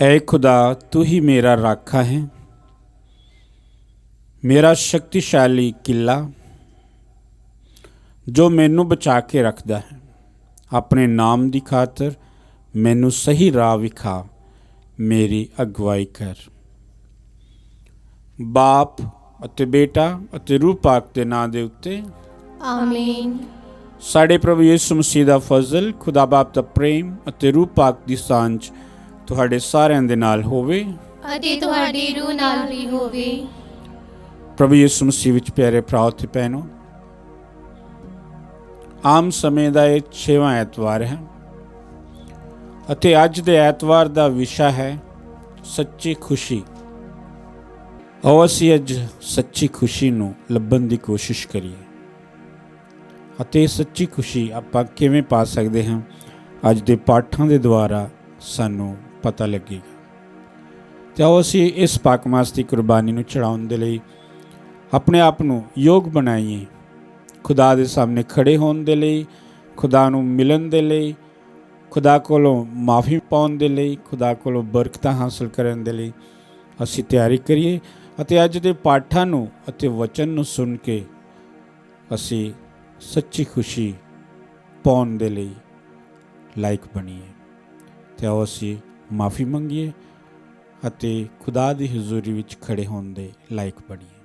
ऐ खुदा, तू ही मेरा राखा है, मेरा शक्तिशाली किला जो मैनू बचा के रखता है। अपने नाम की खातर मैनू सही राह विखा, मेरी अगवाई कर। बाप अते बेटा अते रूह पाक के नाम दे उत्ते आमीन। साडे प्रभु यीशु मसीह दा फजल, खुदा बाप दा प्रेम अते रूह पाक दी सांझ तुहाडे सारिਆਂ ਦੇ ਨਾਲ ਹੋਵੇ ਅਤੇ ਤੁਹਾਡੀ ਰੂਹ ਨਾਲ ਵੀ ਹੋਵੇ। प्रभु यीशु मसीह विच प्यारे भराओ ते भैनों, आम समय का यह 6वां ਐਤਵਾਰ है ਅਤੇ ਅੱਜ ਦੇ ਐਤਵਾਰ ਦਾ ਵਿਸ਼ਾ ਹੈ ਸੱਚੀ ਖੁਸ਼ੀ। ਆਓ ਅਸੀਂ ਅੱਜ ਸੱਚੀ ਖੁਸ਼ੀ ਨੂੰ ਲੱਭਣ ਦੀ ਕੋਸ਼ਿਸ਼ ਕਰੀਏ ਅਤੇ ਸੱਚੀ ਖੁਸ਼ੀ ਆਪਾਂ ਕਿਵੇਂ ਪਾ ਸਕਦੇ ਹਾਂ, ਅੱਜ ਦੇ ਪਾਠਾਂ ਦੇ ਦੁਆਰਾ ਸਾਨੂੰ ਪਤਾ ਲੱਗੇਗਾ। ਤੇ ਆਓ ਅਸੀਂ ਇਸ ਪਾਕਮਾਸ ਦੀ ਕੁਰਬਾਨੀ ਨੂੰ ਚੜਾਉਣ ਦੇ ਲਈ ਆਪਣੇ ਆਪ ਨੂੰ ਯੋਗ ਬਣਾਈਏ, खुदा दे सामने खड़े होने दे लई, खुदा नूं मिलन दे लई, खुदा कोलों माफ़ी पाउण दे लई, खुदा कोलों बरकतां हासिल करन दे लई असीं तैयारी करिए अते अज दे पाठां नूं अते वचन नूं सुन के असीं सच्ची खुशी पाउण दे लई लायक बणीए। ते आओ असीं माफ़ी मंगीए अते खुदा दी हज़ूरी विच खड़े होण दे लायक बणीए।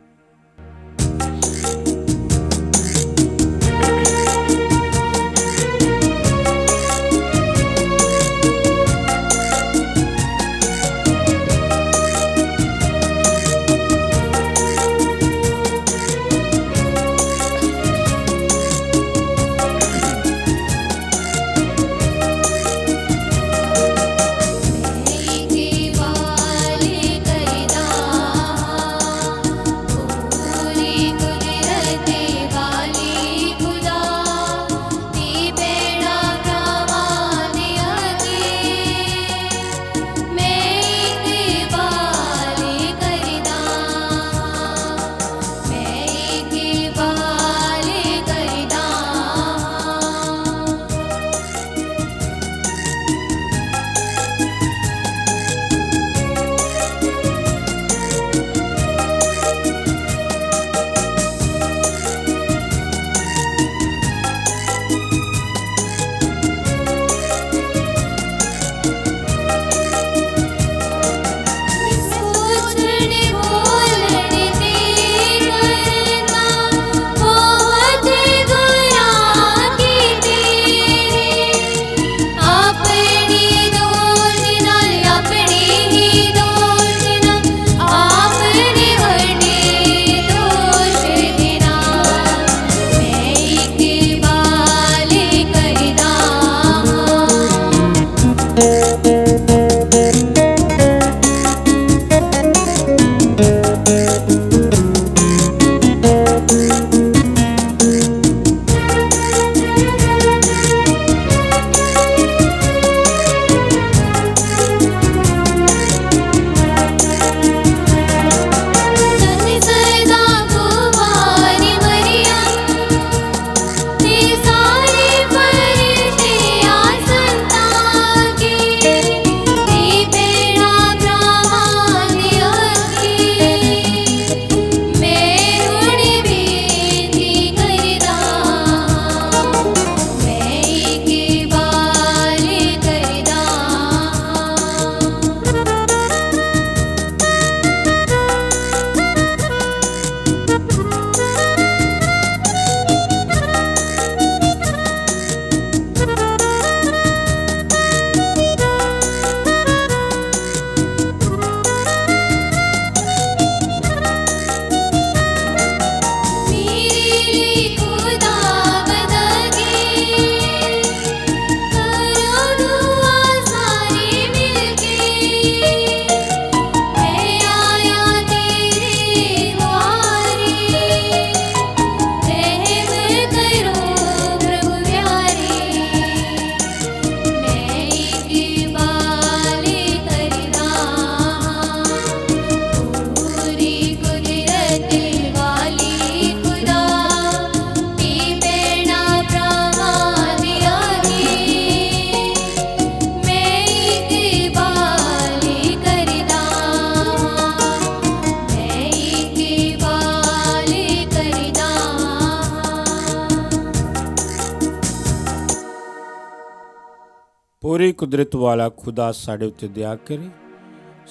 पूरी कुदरत वाला खुदा साढ़े उत्ते दया करे,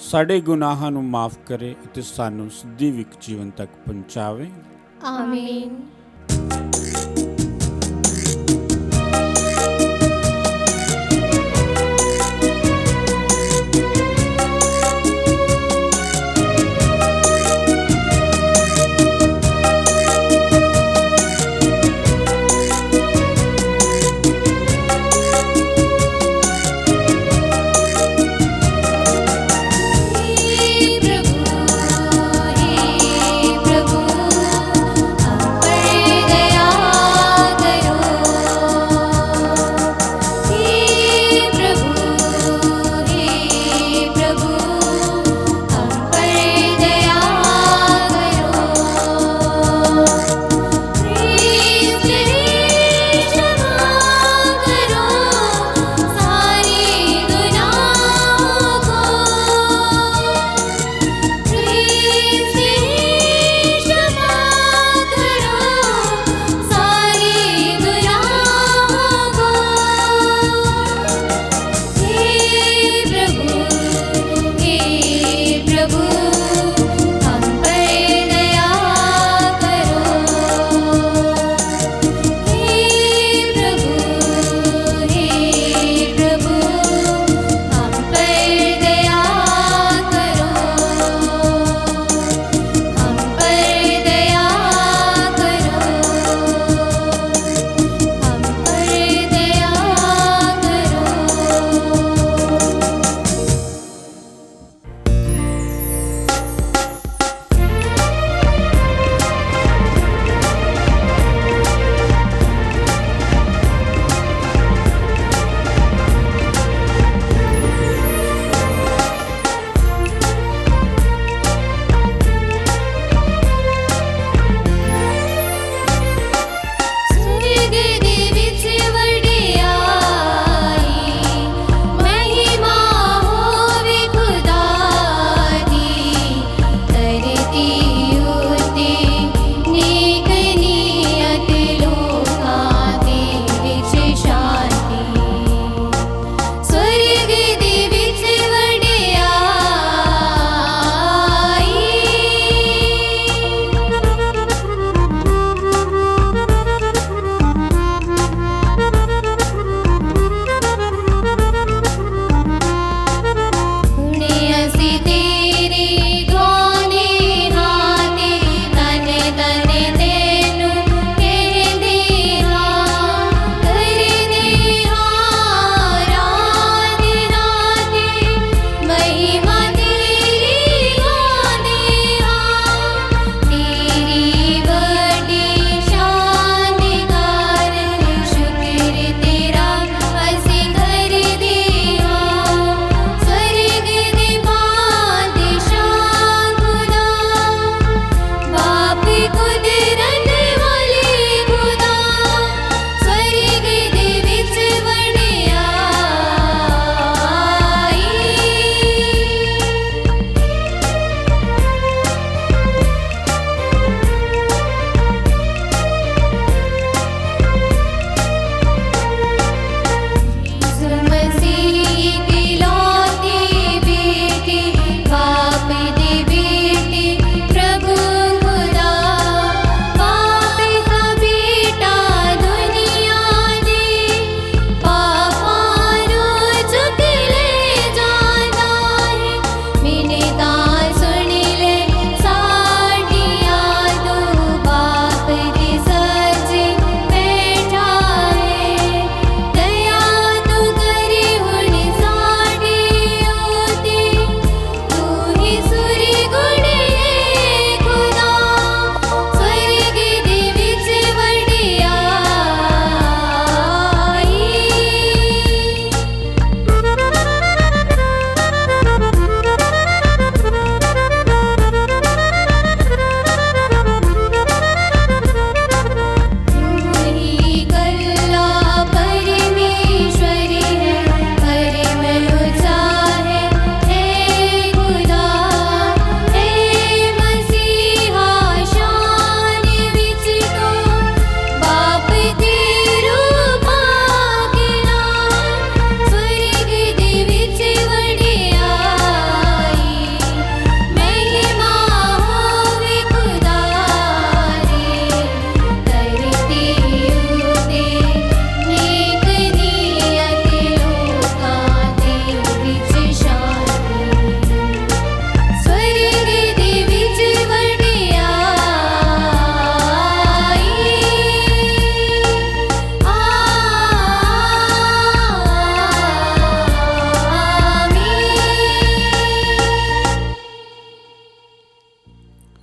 साढ़े गुनाहां नूं माफ़ करे अते सानूं सिद्धी विक जीवन तक पहुँचावे। आमीन। प्रभु हम पर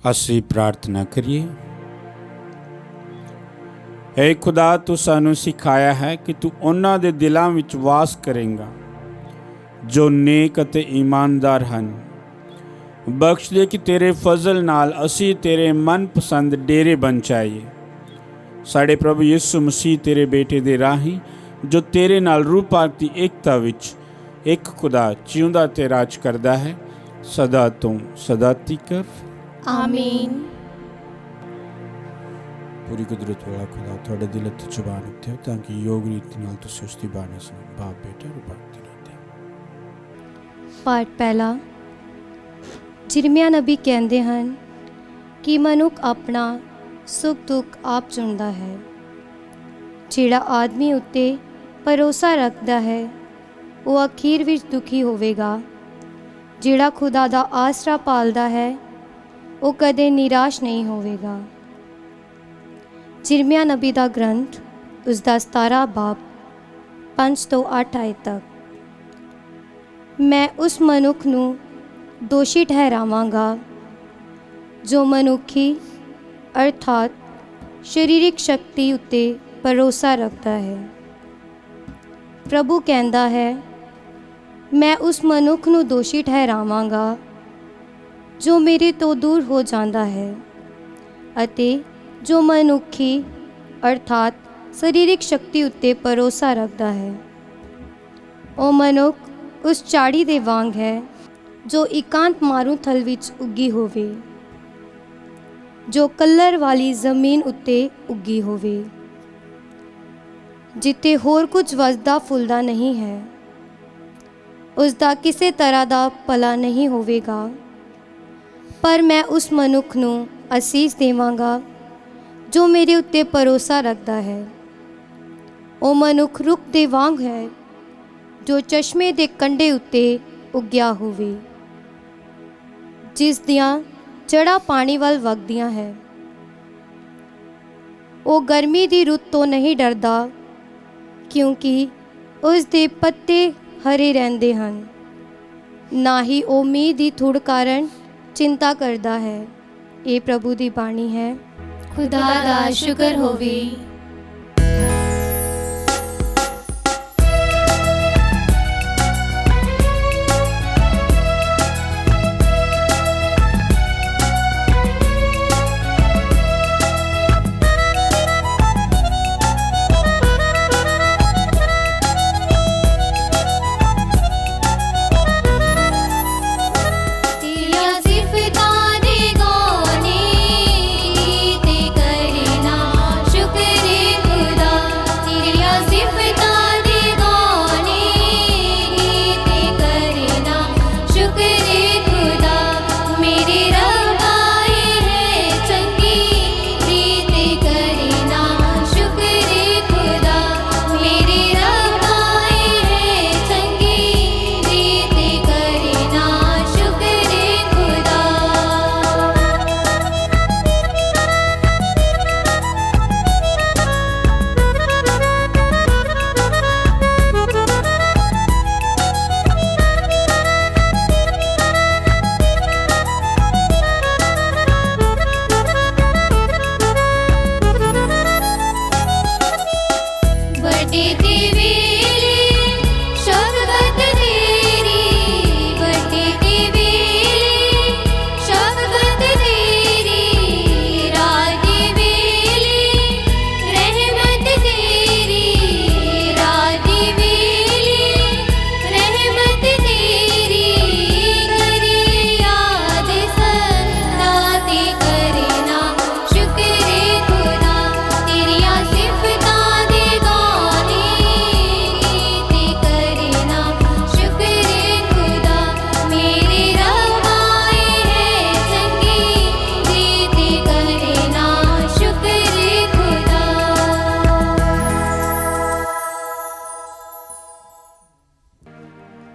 ਅਸੀਂ ਪ੍ਰਾਰਥਨਾ ਕਰੀਏ। हे खुदा, तू सानू सिखाया है कि तू उन्हां दे दिलां विच वास करेंगा जो नेक अते ईमानदार हन। बख्श दे कि तेरे फजल नाल असी तेरे मनपसंद डेरे बन जाइए। साडे प्रभु यीशु मसीह तेरे बेटे दे राही जो तेरे नाल रूह पाक दी एकता विच एक खुदा जिउंदा ते राज करदा है, सदा तो सदा तिकर आमीन। पूरी कुदरत वाला खुदा थोड़े दिल ते जुबान उत्ते हो ताकि योग रीति नाल तुसीं उसदी बाणी सुनो। बाप बेटा और भगती रहते। पाठ पहला। जिरमिया नबी कहते हैं कि मनुख अपना सुख दुख आप चुनता है। जिहड़ा आदमी उत्ते भरोसा रखता है वो अखीर विच दुखी होवेगा। जिहड़ा खुदा दा आसरा पालदा है वो कदे निराश नहीं होवेगा। जिरमिया नबी दा ग्रंथ उसका 17 बाब 5 ਤੋਂ 8 आयत तक। मैं उस मनुख नू दोषी ठहरावांगा जो मनुखी अर्थात शरीरिक शक्ति उत्ते भरोसा रखता है। प्रभु कहता है, मैं उस मनुख नू दोषी ठहरावांगा जो मेरे तो दूर हो जाता है अते जो मनुखी अर्थात शरीरिक शक्ति उत्ते भरोसा रखता है। ओ मनुख उस झाड़ी दे वांग है जो एकांत मारू थल विच उगी होवे, जो कलर वाली जमीन उत्ते उगी होवे, जिते होर कुछ वसदा फुलदा नहीं है। उसदा किसी तरह दा भला नहीं होवेगा। पर मैं उस मनुख नू आसीस देवांगा जो मेरे उत्ते भरोसा रखता है। ओ मनुख रुख दे वांग है जो चश्मे दे कंढे उत्ते उग्या होवे, जिस दियां जड़ा पानी वाल वगदियां है। ओ गर्मी दी रुत तो नहीं डरदा क्योंकि उस दे पत्ते हरे रहंदे हन। ना ही ओ मीह दी थुड़ कारण चिंता करदा है। ये प्रभु दी बाणी है। खुदा दा शुक्र होवे।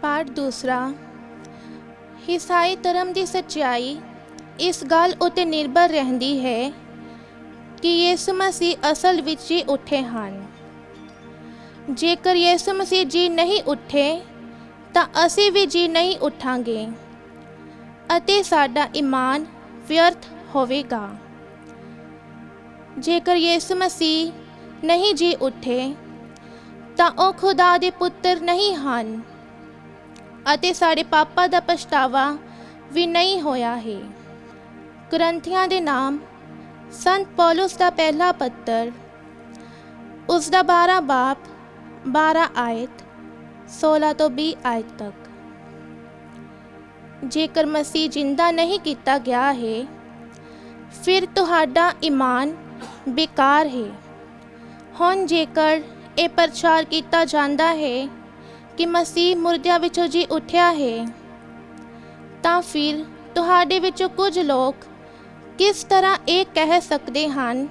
पाठ दूसरा। ईसाई धर्म की सच्चाई इस गल उत्ते निर्भर रहती है कि यीशु मसीह असल विच जी उठे हैं। जेकर यीशु मसीह जी नहीं उठे तो असी भी जी नहीं उठांगे अते साडा ईमान व्यर्थ ਹੋਵੇਗਾ। ਜੇਕਰ ਯਿਸੂ ਮਸੀਹ ਨਹੀਂ ਜੀ ਉੱਠੇ ਤਾਂ ਉਹ ਖੁਦਾ ਦੇ ਪੁੱਤਰ ਨਹੀਂ ਹਨ ਅਤੇ ਸਾਡੇ ਪਾਪਾਂ ਦਾ ਪਛਤਾਵਾ ਵੀ ਨਹੀਂ ਹੋਇਆ ਹੈ। ਕੁਰਿੰਥੀਆਂ ਦੇ ਨਾਮ ਸੰਤ ਪੌਲੁਸ ਦਾ ਪਹਿਲਾ ਪੱਤਰ ਉਸ ਦਾ 12 ਬਾਬ 12 ਆਇਤ 16 ਤੋਂ 20 ਆਇਤ ਤੱਕ। ਜੇਕਰ ਮਸੀਹ ਜਿੰਦਾ ਨਹੀਂ ਕੀਤਾ ਗਿਆ ਹੈ ਫਿਰ ਤੁਹਾਡਾ ਈਮਾਨ ਬੇਕਾਰ ਹੈ। ਹੁਣ ਜੇਕਰ ਇਹ ਪ੍ਰਚਾਰ ਕੀਤਾ ਜਾਂਦਾ ਹੈ ਕਿ ਮਸੀਹ ਮੁਰਦਿਆਂ ਵਿੱਚੋਂ ਜੀ ਉੱਠਿਆ ਹੈ ਤਾਂ ਫਿਰ ਤੁਹਾਡੇ ਵਿੱਚੋਂ ਕੁਝ ਲੋਕ ਕਿਸ ਤਰ੍ਹਾਂ ਇਹ ਕਹਿ ਸਕਦੇ ਹਨ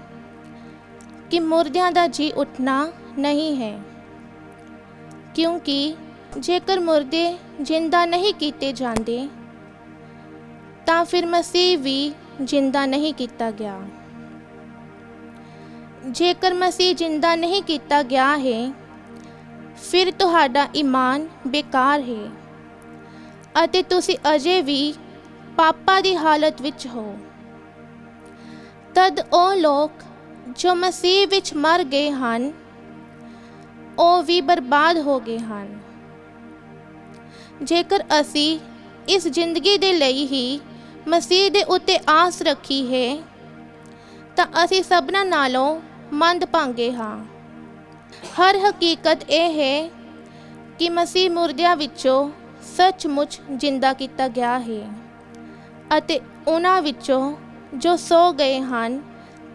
ਕਿ ਮੁਰਦਿਆਂ ਦਾ ਜੀ ਉੱਠਣਾ ਨਹੀਂ ਹੈ? ਕਿਉਂਕਿ ਜੇਕਰ ਮੁਰਦੇ ਜਿੰਦਾ ਨਹੀਂ ਕੀਤੇ ਜਾਂਦੇ ਤਾਂ ਫਿਰ ਮਸੀਹ ਵੀ ਜਿੰਦਾ ਨਹੀਂ ਕੀਤਾ ਗਿਆ। ਜੇਕਰ ਮਸੀਹ ਜਿੰਦਾ ਨਹੀਂ ਕੀਤਾ ਗਿਆ ਹੈ ਫਿਰ ਤੁਹਾਡਾ ਈਮਾਨ ਬੇਕਾਰ ਹੈ ਅਤੇ ਤੁਸੀਂ ਅਜੇ ਵੀ ਪਾਪਾਂ ਦੀ ਹਾਲਤ ਵਿੱਚ ਹੋ। ਤਦ ਉਹ ਲੋਕ ਜੋ ਮਸੀਹ ਵਿੱਚ ਮਰ ਗਏ ਹਨ ਉਹ ਵੀ ਬਰਬਾਦ ਹੋ ਗਏ ਹਨ। ਜੇਕਰ ਅਸੀਂ ਇਸ ਜ਼ਿੰਦਗੀ ਦੇ ਲਈ ਹੀ ਮਸੀਹ ਦੇ ਉੱਤੇ ਆਸ ਰੱਖੀ ਹੈ ਤਾਂ ਅਸੀਂ ਸਭਨਾਂ ਨਾਲੋਂ ਮੰਦਭਾਗੇ ਹਾਂ। ਹਰ ਹਕੀਕਤ ਇਹ ਹੈ ਕਿ ਮਸੀਹ ਮੁਰਦਿਆਂ ਵਿੱਚੋਂ ਸੱਚਮੁੱਚ ਜਿੰਦਾ ਕੀਤਾ ਗਿਆ ਹੈ ਅਤੇ ਉਹਨਾਂ ਵਿੱਚੋਂ ਜੋ ਸੋ ਗਏ ਹਨ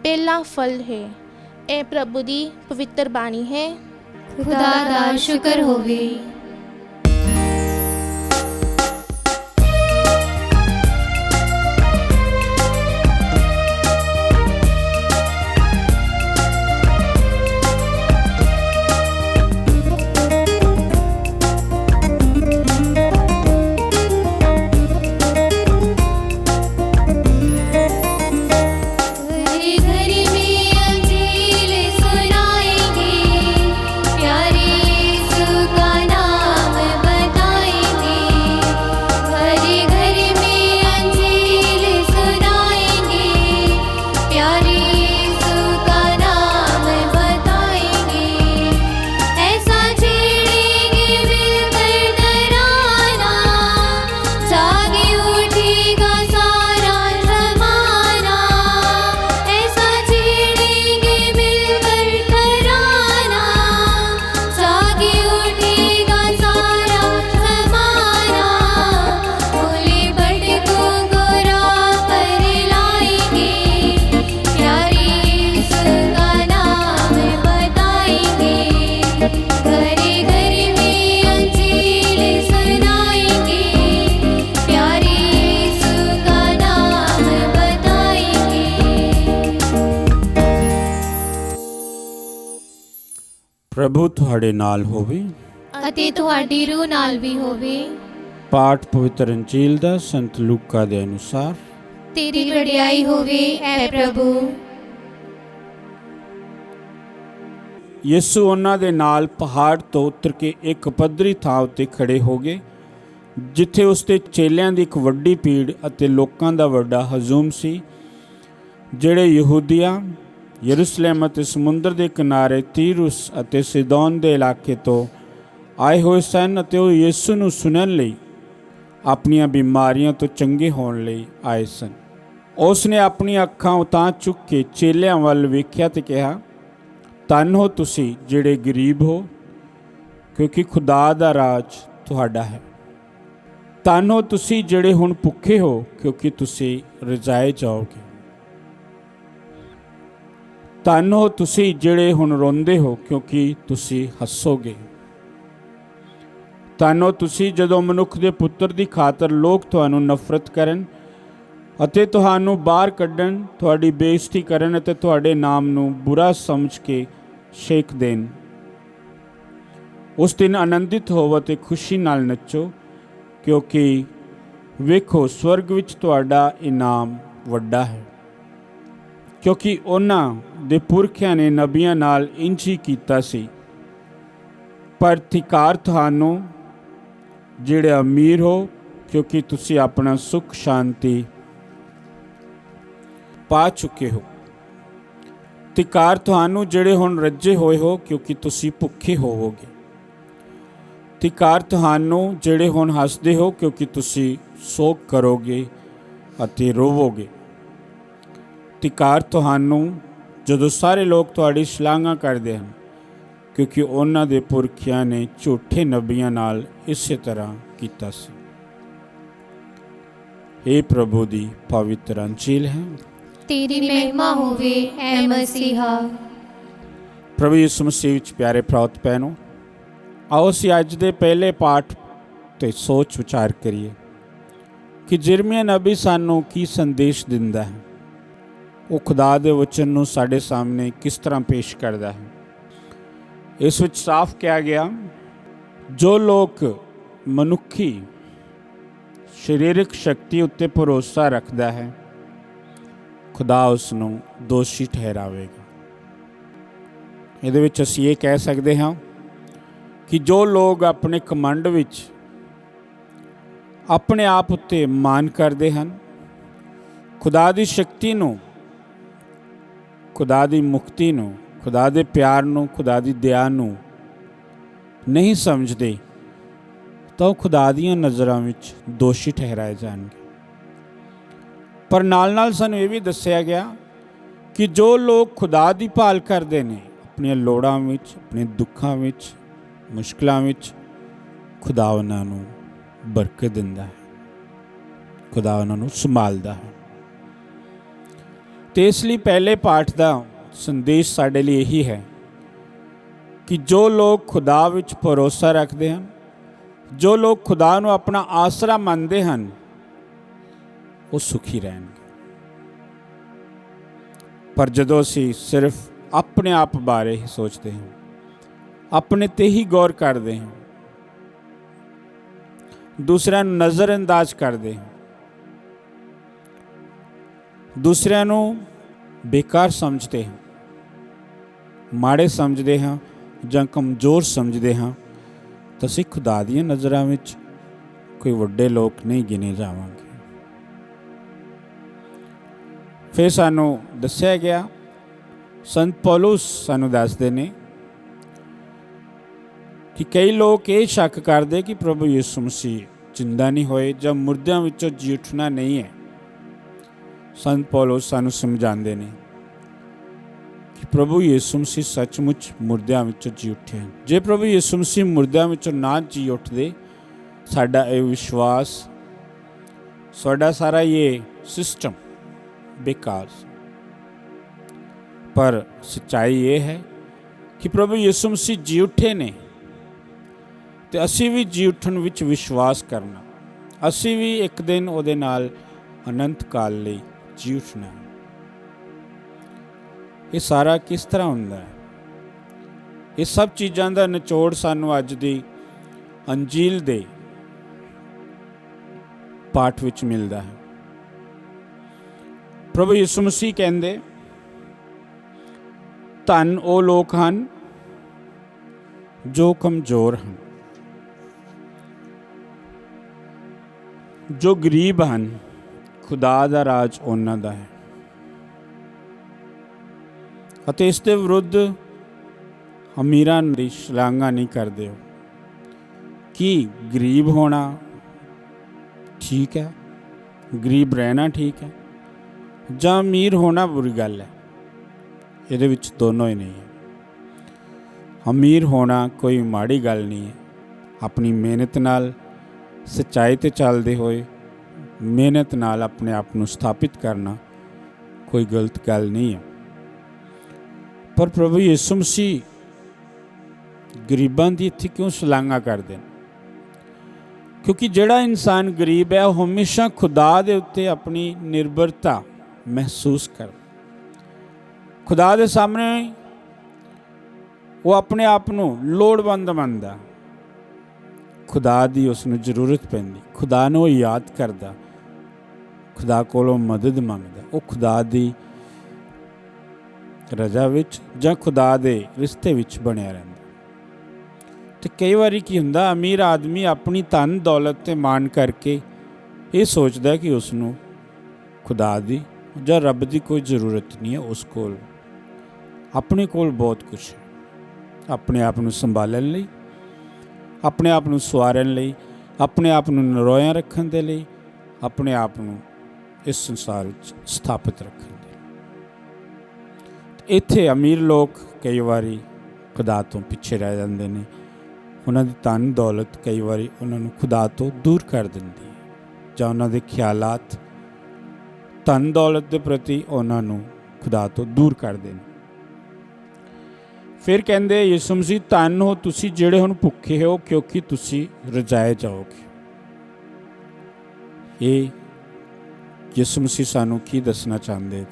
ਪਹਿਲਾ ਫਲ ਹੈ। ਇਹ ਪ੍ਰਭੂ ਦੀ ਪਵਿੱਤਰ ਬਾਣੀ ਹੈ। ਖੁਦਾ ਦਾ ਸ਼ੁਕਰ ਹੋਵੇ। ਪ੍ਰਭੂ ਤੁਹਾਡੇ ਨਾਲ ਹੋਵੇ ਅਤੇ ਤੁਹਾਡੀ ਰੂਹ ਨਾਲ ਵੀ ਹੋਵੇ। ਪਾਠ ਪਵਿੱਤਰ ਅੰਜੀਲ ਦਾ ਸੰਤ ਲੂਕਾ ਦੇ ਅਨੁਸਾਰ। ਤੇਰੀ ਵਡਿਆਈ ਹੋਵੇ ਐ ਪ੍ਰਭੂ। ਯਿਸੂ ਉਹਨਾਂ ਦੇ ਨਾਲ ਪਹਾੜ ਤੋਂ ਉਤਰ ਕੇ ਇੱਕ ਪੱਧਰੀ ਥਾਂ ਉੱਤੇ ਖੜੇ ਹੋ ਗਏ ਜਿੱਥੇ ਉਸ ਦੇ ਚੇਲਿਆਂ ਦੀ ਇੱਕ ਵੱਡੀ ਭੀੜ ਅਤੇ ਲੋਕਾਂ ਦਾ ਵੱਡਾ ਹਜੂਮ ਸੀ ਜਿਹੜੇ ਯਹੂਦੀਆ, ਯਰੂਸ਼ਲਮ ਅਤੇ ਸਮੁੰਦਰ ਦੇ ਕਿਨਾਰੇ ਤੀਰੁਸ ਅਤੇ ਸਿਦੋਨ ਦੇ ਇਲਾਕੇ ਤੋਂ ਆਏ ਹੋਏ ਸਨ ਅਤੇ ਉਹ ਯਿਸੂ ਨੂੰ ਸੁਣਨ ਲਈ ਆਪਣੀਆਂ ਬਿਮਾਰੀਆਂ ਤੋਂ ਚੰਗੇ ਹੋਣ ਲਈ ਆਏ ਸਨ। ਉਸ ਨੇ ਆਪਣੀਆਂ ਅੱਖਾਂ ਉਤਾਂ ਚੁੱਕ ਕੇ ਚੇਲਿਆਂ ਵੱਲ ਵੇਖਿਆ ਤੇ ਕਿਹਾ, ਧੰਨ ਹੋ ਤੁਸੀਂ ਜਿਹੜੇ ਗਰੀਬ ਹੋ, ਕਿਉਂਕਿ ਖੁਦਾ ਦਾ ਰਾਜ ਤੁਹਾਡਾ ਹੈ। ਧੰਨ ਹੋ ਤੁਸੀਂ ਜਿਹੜੇ ਹੁਣ ਭੁੱਖੇ ਹੋ, ਕਿਉਂਕਿ ਤੁਸੀਂ ਰਜਾਏ ਜਾਓਗੇ। ਧੰਨ ਹੋ ਤੁਸੀਂ ਜਿਹੜੇ ਹੁਣ ਰੋਂਦੇ ਹੋ, ਕਿਉਂਕਿ ਤੁਸੀਂ ਹੱਸੋਗੇ। ਧੰਨ ਹੋ ਤੁਸੀਂ ਜਦੋਂ ਮਨੁੱਖ ਦੇ ਪੁੱਤਰ ਦੀ ਖਾਤਰ ਲੋਕ ਤੁਹਾਨੂੰ ਨਫ਼ਰਤ ਕਰਨ ਅਤੇ ਤੁਹਾਨੂੰ ਬਾਹਰ ਕੱਢਣ, ਤੁਹਾਡੀ ਬੇਇੱਜ਼ਤੀ ਕਰਨ ਅਤੇ ਤੁਹਾਡੇ ਨਾਮ ਨੂੰ ਬੁਰਾ ਸਮਝ ਕੇ ਛੇਕ ਦੇਣ। ਉਸ ਦਿਨ ਆਨੰਦਿਤ ਹੋਵੋ ਅਤੇ ਖੁਸ਼ੀ ਨਾਲ ਨੱਚੋ, ਕਿਉਂਕਿ ਵੇਖੋ ਸਵਰਗ ਵਿੱਚ ਤੁਹਾਡਾ ਇਨਾਮ ਵੱਡਾ ਹੈ, ਕਿਉਂਕਿ ਉਹਨਾਂ ਦੇ ਪੁਰਖਿਆਂ ਨੇ ਨਬੀਆਂ ਨਾਲ ਇੰਝ ਹੀ ਕੀਤਾ ਸੀ। ਪਰ ਧਿਕਾਰ ਤੁਹਾਨੂੰ ਜਿਹੜੇ ਅਮੀਰ ਹੋ, ਕਿਉਂਕਿ ਤੁਸੀਂ ਆਪਣਾ ਸੁੱਖ ਸ਼ਾਂਤੀ ਪਾ ਚੁੱਕੇ ਹੋ। ਧਿਕਾਰ ਤੁਹਾਨੂੰ ਜਿਹੜੇ ਹੁਣ ਰੱਜੇ ਹੋਏ ਹੋ, ਕਿਉਂਕਿ ਤੁਸੀਂ ਭੁੱਖੇ ਹੋਵੋਗੇ। ਧਿਕਾਰ ਤੁਹਾਨੂੰ ਜਿਹੜੇ ਹੁਣ ਹੱਸਦੇ ਹੋ, ਕਿਉਂਕਿ ਤੁਸੀਂ ਸੋਗ ਕਰੋਗੇ ਅਤੇ ਰੋਵੋਗੇ। ਧਿਕਾਰ ਤੁਹਾਨੂੰ ਜਦੋਂ ਸਾਰੇ ਲੋਕ ਤੁਹਾਡੀ ਸ਼ਲਾਘਾ ਕਰਦੇ ਹਨ, ਕਿਉਂਕਿ ਉਹਨਾਂ ਦੇ ਪੁਰਖਿਆਂ ਨੇ ਝੂਠੇ ਨਬੀਆਂ ਨਾਲ ਇਸੇ ਤਰ੍ਹਾਂ ਕੀਤਾ ਸੀ। ਇਹ ਪ੍ਰਭੂ ਦੀ ਪਵਿੱਤਰ ਅੰਜੀਲ ਹੈ। ਤੇਰੀ ਮਹਿਮਾ ਹੋਵੇ ਐ ਮਸੀਹਾ। ਪ੍ਰਭੂ ਯਿਸੂ ਮਸੀਹ ਵਿੱਚ ਪਿਆਰੇ ਭਰਾਤ ਭੈਣੋ, ਆਓ ਅਸੀਂ ਅੱਜ ਦੇ ਪਹਿਲੇ ਪਾਠ 'ਤੇ ਸੋਚ ਵਿਚਾਰ ਕਰੀਏ ਕਿ ਜਿਰਮੀਆ ਨਬੀ ਸਾਨੂੰ ਕੀ ਸੰਦੇਸ਼ ਦਿੰਦਾ ਹੈ। ਉਹ ਖੁਦਾ ਦੇ ਵਚਨ ਨੂੰ ਸਾਡੇ ਸਾਹਮਣੇ ਕਿਸ ਤਰ੍ਹਾਂ ਪੇਸ਼ ਕਰਦਾ ਹੈ। ਇਸ ਵਿੱਚ ਸਾਫ਼ ਕਿਹਾ ਗਿਆ, ਜੋ ਲੋਕ ਮਨੁੱਖੀ ਸਰੀਰਕ ਸ਼ਕਤੀ ਉੱਤੇ ਭਰੋਸਾ ਰੱਖਦਾ ਹੈ, ਖੁਦਾ ਉਸ ਨੂੰ ਦੋਸ਼ੀ ਠਹਿਰਾਵੇਗਾ। ਇਹਦੇ ਵਿੱਚ ਅਸੀਂ ਇਹ ਕਹਿ ਸਕਦੇ ਹਾਂ ਕਿ ਜੋ ਲੋਕ ਆਪਣੇ ਘਮੰਡ ਵਿੱਚ ਆਪਣੇ ਆਪ ਉੱਤੇ ਮਾਣ ਕਰਦੇ ਹਨ, ਖੁਦਾ ਦੀ ਸ਼ਕਤੀ ਨੂੰ, ਖੁਦਾ ਦੀ ਮੁਕਤੀ ਨੂੰ, ਖੁਦਾ ਦੇ ਪਿਆਰ ਨੂੰ, ਖੁਦਾ ਦੀ ਦਇਆ ਨੂੰ ਨਹੀਂ ਸਮਝਦੇ, ਤਾਂ ਉਹ ਖੁਦਾ ਦੀਆਂ ਨਜ਼ਰਾਂ ਵਿੱਚ ਦੋਸ਼ੀ ਠਹਿਰਾਏ ਜਾਣਗੇ। ਪਰ ਨਾਲ ਨਾਲ ਸਾਨੂੰ ਇਹ ਵੀ ਦੱਸਿਆ ਗਿਆ ਕਿ ਜੋ ਲੋਕ ਖੁਦਾ ਦੀ ਭਾਲ ਕਰਦੇ ਨੇ, ਆਪਣੀਆਂ ਲੋੜਾਂ ਵਿੱਚ, ਆਪਣੇ ਦੁੱਖਾਂ ਵਿੱਚ, ਮੁਸ਼ਕਲਾਂ ਵਿੱਚ, ਖੁਦਾ ਉਹਨਾਂ ਨੂੰ ਬਰਕਤ ਦਿੰਦਾ ਹੈ, ਖੁਦਾ ਉਹਨਾਂ ਨੂੰ ਸੰਭਾਲਦਾ ਹੈ। ਤੇ ਇਸ ਲਈ ਪਹਿਲੇ ਪਾਠ ਦਾ ਸੰਦੇਸ਼ ਸਾਡੇ ਲਈ ਇਹੀ ਹੈ ਕਿ ਜੋ ਲੋਕ ਖੁਦਾ ਵਿੱਚ ਭਰੋਸਾ ਰੱਖਦੇ ਹਨ, ਜੋ ਲੋਕ ਖੁਦਾ ਨੂੰ ਆਪਣਾ ਆਸਰਾ ਮੰਨਦੇ ਹਨ, ਉਹ ਸੁਖੀ ਰਹਿਣਗੇ। ਪਰ ਜਦੋਂ ਅਸੀਂ ਸਿਰਫ ਆਪਣੇ ਆਪ ਬਾਰੇ ਹੀ ਸੋਚਦੇ ਹਾਂ, ਆਪਣੇ ਤੇ ਹੀ ਗੌਰ ਕਰਦੇ ਹਾਂ, ਦੂਸਰਿਆਂ ਨੂੰ ਨਜ਼ਰਅੰਦਾਜ਼ ਕਰਦੇ ਹਾਂ, ਦੂਸਰਿਆਂ ਨੂੰ ਬੇਕਾਰ ਸਮਝਦੇ ਹਾਂ, ਮਾੜੇ ਸਮਝਦੇ ਹਾਂ ਜਾਂ ਕਮਜ਼ੋਰ ਸਮਝਦੇ ਹਾਂ, ਤਾਂ ਅਸੀਂ ਖੁਦਾ ਦੀਆਂ ਨਜ਼ਰਾਂ ਵਿੱਚ ਕੋਈ ਵੱਡੇ ਲੋਕ ਨਹੀਂ ਗਿਣੇ ਜਾਵਾਂਗੇ। ਫਿਰ ਸਾਨੂੰ ਦੱਸਿਆ ਗਿਆ, ਸੰਤ ਪੌਲੁਸ ਸਾਨੂੰ ਦੱਸਦੇ ਨੇ ਕਿ ਕਈ ਲੋਕ ਇਹ ਸ਼ੱਕ ਕਰਦੇ ਕਿ ਪ੍ਰਭੂ ਯਿਸੂ ਮਸੀਹ ਜਿੰਦਾ ਨਹੀਂ ਹੋਏ ਜਾਂ ਮੁਰਦਿਆਂ ਵਿੱਚੋਂ ਜੀ ਉੱਠਣਾ ਨਹੀਂ ਹੈ। ਸੰਤ ਪੌਲੁਸ ਸਾਨੂੰ ਸਮਝਾਉਂਦੇ ਨੇ ਕਿ ਪ੍ਰਭੂ ਯਿਸੂ ਮਸੀਹ ਸੱਚਮੁੱਚ ਮੁਰਦਿਆਂ ਵਿੱਚੋਂ ਜੀ ਉੱਠੇ ਹਨ। ਜੇ ਪ੍ਰਭੂ ਯਿਸੂ ਮਸੀਹ ਮੁਰਦਿਆਂ ਵਿੱਚੋਂ ਨਾ ਜੀ ਉੱਠਦੇ, ਸਾਡਾ ਇਹ ਵਿਸ਼ਵਾਸ, ਸਾਡਾ ਸਾਰਾ ਇਹ ਸਿਸਟਮ ਬੇਕਾਰ। ਪਰ ਸੱਚਾਈ ਇਹ ਹੈ ਕਿ ਪ੍ਰਭੂ ਯਿਸੂ ਮਸੀਹ ਜੀ ਉੱਠੇ ਨੇ, ਤੇ ਅਸੀਂ ਵੀ ਜੀ ਉੱਠਣ ਵਿੱਚ ਵਿਸ਼ਵਾਸ ਕਰਨਾ, ਅਸੀਂ ਵੀ ਇੱਕ ਦਿਨ ਉਹਦੇ ਨਾਲ ਅਨੰਤ ਕਾਲ ਲਈ ਜੀ ਉੱਠਣਾ। ਇਹ ਸਾਰਾ ਕਿਸ ਤਰ੍ਹਾਂ ਹੁੰਦਾ ਹੈ? ਇਹ ਸਭ ਚੀਜ਼ਾਂ ਦਾ ਨਿਚੋੜ ਸਾਨੂੰ ਅੱਜ ਦੀ ਅੰਜੀਲ ਦੇ ਪਾਠ ਵਿੱਚ ਮਿਲਦਾ ਹੈ। ਪ੍ਰਭੂ ਯਿਸੂ ਮਸੀਹ ਕਹਿੰਦੇ, ਧੰਨ ਉਹ ਲੋਕ ਹਨ ਜੋ ਕਮਜ਼ੋਰ ਹਨ, ਜੋ ਗਰੀਬ ਹਨ, ਖੁਦਾ ਦਾ ਰਾਜ ਉਹਨਾਂ ਦਾ ਹੈ। ਅਤੇ ਇਸ ਦੇ ਵਿਰੁੱਧ ਅਮੀਰਾਂ ਦੀ ਸ਼ਲਾਘਾ ਨਹੀਂ ਕਰਦੇ ਹੋ। ਕੀ ਗਰੀਬ ਹੋਣਾ ਠੀਕ ਹੈ, ਗਰੀਬ ਰਹਿਣਾ ਠੀਕ ਹੈ, ਜਾਂ ਅਮੀਰ ਹੋਣਾ ਬੁਰੀ ਗੱਲ ਹੈ? ਇਹਦੇ ਵਿੱਚ ਦੋਨੋਂ ਹੀ ਨਹੀਂ ਹੈ। ਅਮੀਰ ਹੋਣਾ ਕੋਈ ਮਾੜੀ ਗੱਲ ਨਹੀਂ ਹੈ। ਆਪਣੀ ਮਿਹਨਤ ਨਾਲ, ਸੱਚਾਈ 'ਤੇ ਚੱਲਦੇ ਹੋਏ ਮਿਹਨਤ ਨਾਲ ਆਪਣੇ ਆਪ ਨੂੰ ਸਥਾਪਿਤ ਕਰਨਾ ਕੋਈ ਗਲਤ ਗੱਲ ਨਹੀਂ ਹੈ। ਪਰ ਪ੍ਰਭੂ ਯਿਸੂ ਮਸੀਹ ਗਰੀਬਾਂ ਦੀ ਇੱਥੇ ਕਿਉਂ ਸ਼ਲਾਘਾ ਕਰਦੇ ਨੇ? ਕਿਉਂਕਿ ਜਿਹੜਾ ਇਨਸਾਨ ਗਰੀਬ ਹੈ, ਉਹ ਹਮੇਸ਼ਾ ਖੁਦਾ ਦੇ ਉੱਤੇ ਆਪਣੀ ਨਿਰਭਰਤਾ ਮਹਿਸੂਸ ਕਰਦਾ। ਖੁਦਾ ਦੇ ਸਾਹਮਣੇ ਉਹ ਆਪਣੇ ਆਪ ਨੂੰ ਲੋੜਵੰਦ ਮੰਨਦਾ, ਖੁਦਾ ਦੀ ਉਸ ਨੂੰ ਜ਼ਰੂਰਤ ਪੈਂਦੀ, ਖੁਦਾ ਨੂੰ ਉਹ ਯਾਦ ਕਰਦਾ, ਖੁਦਾ ਕੋਲੋਂ ਮਦਦ ਮੰਗਦਾ। ਉਹ ਖੁਦਾ ਦੀ ਰਜ਼ਾ ਵਿੱਚ ਜਾਂ ਖੁਦਾ ਦੇ ਰਿਸ਼ਤੇ ਵਿੱਚ ਬਣਿਆ ਰਹਿੰਦਾ। ਤੇ ਕਈ ਵਾਰੀ ਕੀ ਹੁੰਦਾ, ਅਮੀਰ ਆਦਮੀ ਆਪਣੀ ਧਨ ਦੌਲਤ ਤੇ ਮਾਣ ਕਰਕੇ ਇਹ ਸੋਚਦਾ ਕਿ ਉਸ ਨੂੰ ਖੁਦਾ ਦੀ ਜਾਂ ਰੱਬ ਦੀ ਕੋਈ ਜ਼ਰੂਰਤ ਨਹੀਂ ਹੈ ਉਸ ਕੋਲ। ਆਪਣੇ ਕੋਲ ਬਹੁਤ ਕੁਛ ਹੈ, ਆਪਣੇ ਆਪ ਨੂੰ ਸੰਭਾਲਣ ਲਈ, ਆਪਣੇ ਆਪ ਨੂੰ ਸਵਾਰਨ ਲਈ, ਆਪਣੇ ਆਪ ਨੂੰ ਨਰੋਇਆ ਰੱਖਣ ਦੇ ਲਈ, ਆਪਣੇ ਆਪ ਨੂੰ ਇਸ ਸੰਸਾਰ ਵਿੱਚ ਸਥਾਪਿਤ ਰੱਖਣ ਦੇ ਲਈ। ਇੱਥੇ ਅਮੀਰ ਲੋਕ ਕਈ ਵਾਰੀ ਖੁਦਾ ਤੋਂ ਪਿੱਛੇ ਰਹਿ ਜਾਂਦੇ ਨੇ। ਉਹਨਾਂ ਦੀ ਧਨ ਦੌਲਤ ਕਈ ਵਾਰੀ ਉਹਨਾਂ ਨੂੰ ਖੁਦਾ ਤੋਂ ਦੂਰ ਕਰ ਦਿੰਦੀ ਹੈ, ਜਾਂ ਉਹਨਾਂ ਦੇ ਖਿਆਲਾਤ ਧਨ ਦੌਲਤ ਦੇ ਪ੍ਰਤੀ ਉਹਨਾਂ ਨੂੰ ਖੁਦਾ ਤੋਂ ਦੂਰ ਕਰਦੇ ਨੇ। ਫਿਰ ਕਹਿੰਦੇ ਯਿਸੂ ਮਸੀਹ ਧੰਨ ਹੋ ਤੁਸੀਂ ਜਿਹੜੇ ਹੁਣ ਭੁੱਖੇ ਹੋ, ਕਿਉਂਕਿ ਤੁਸੀਂ ਰਜਾਏ ਜਾਓਗੇ। ਇਹ ਯਿਸੂ ਮਸੀਹ ਸਾਨੂੰ ਕੀ ਦੱਸਣਾ ਚਾਹੁੰਦੇ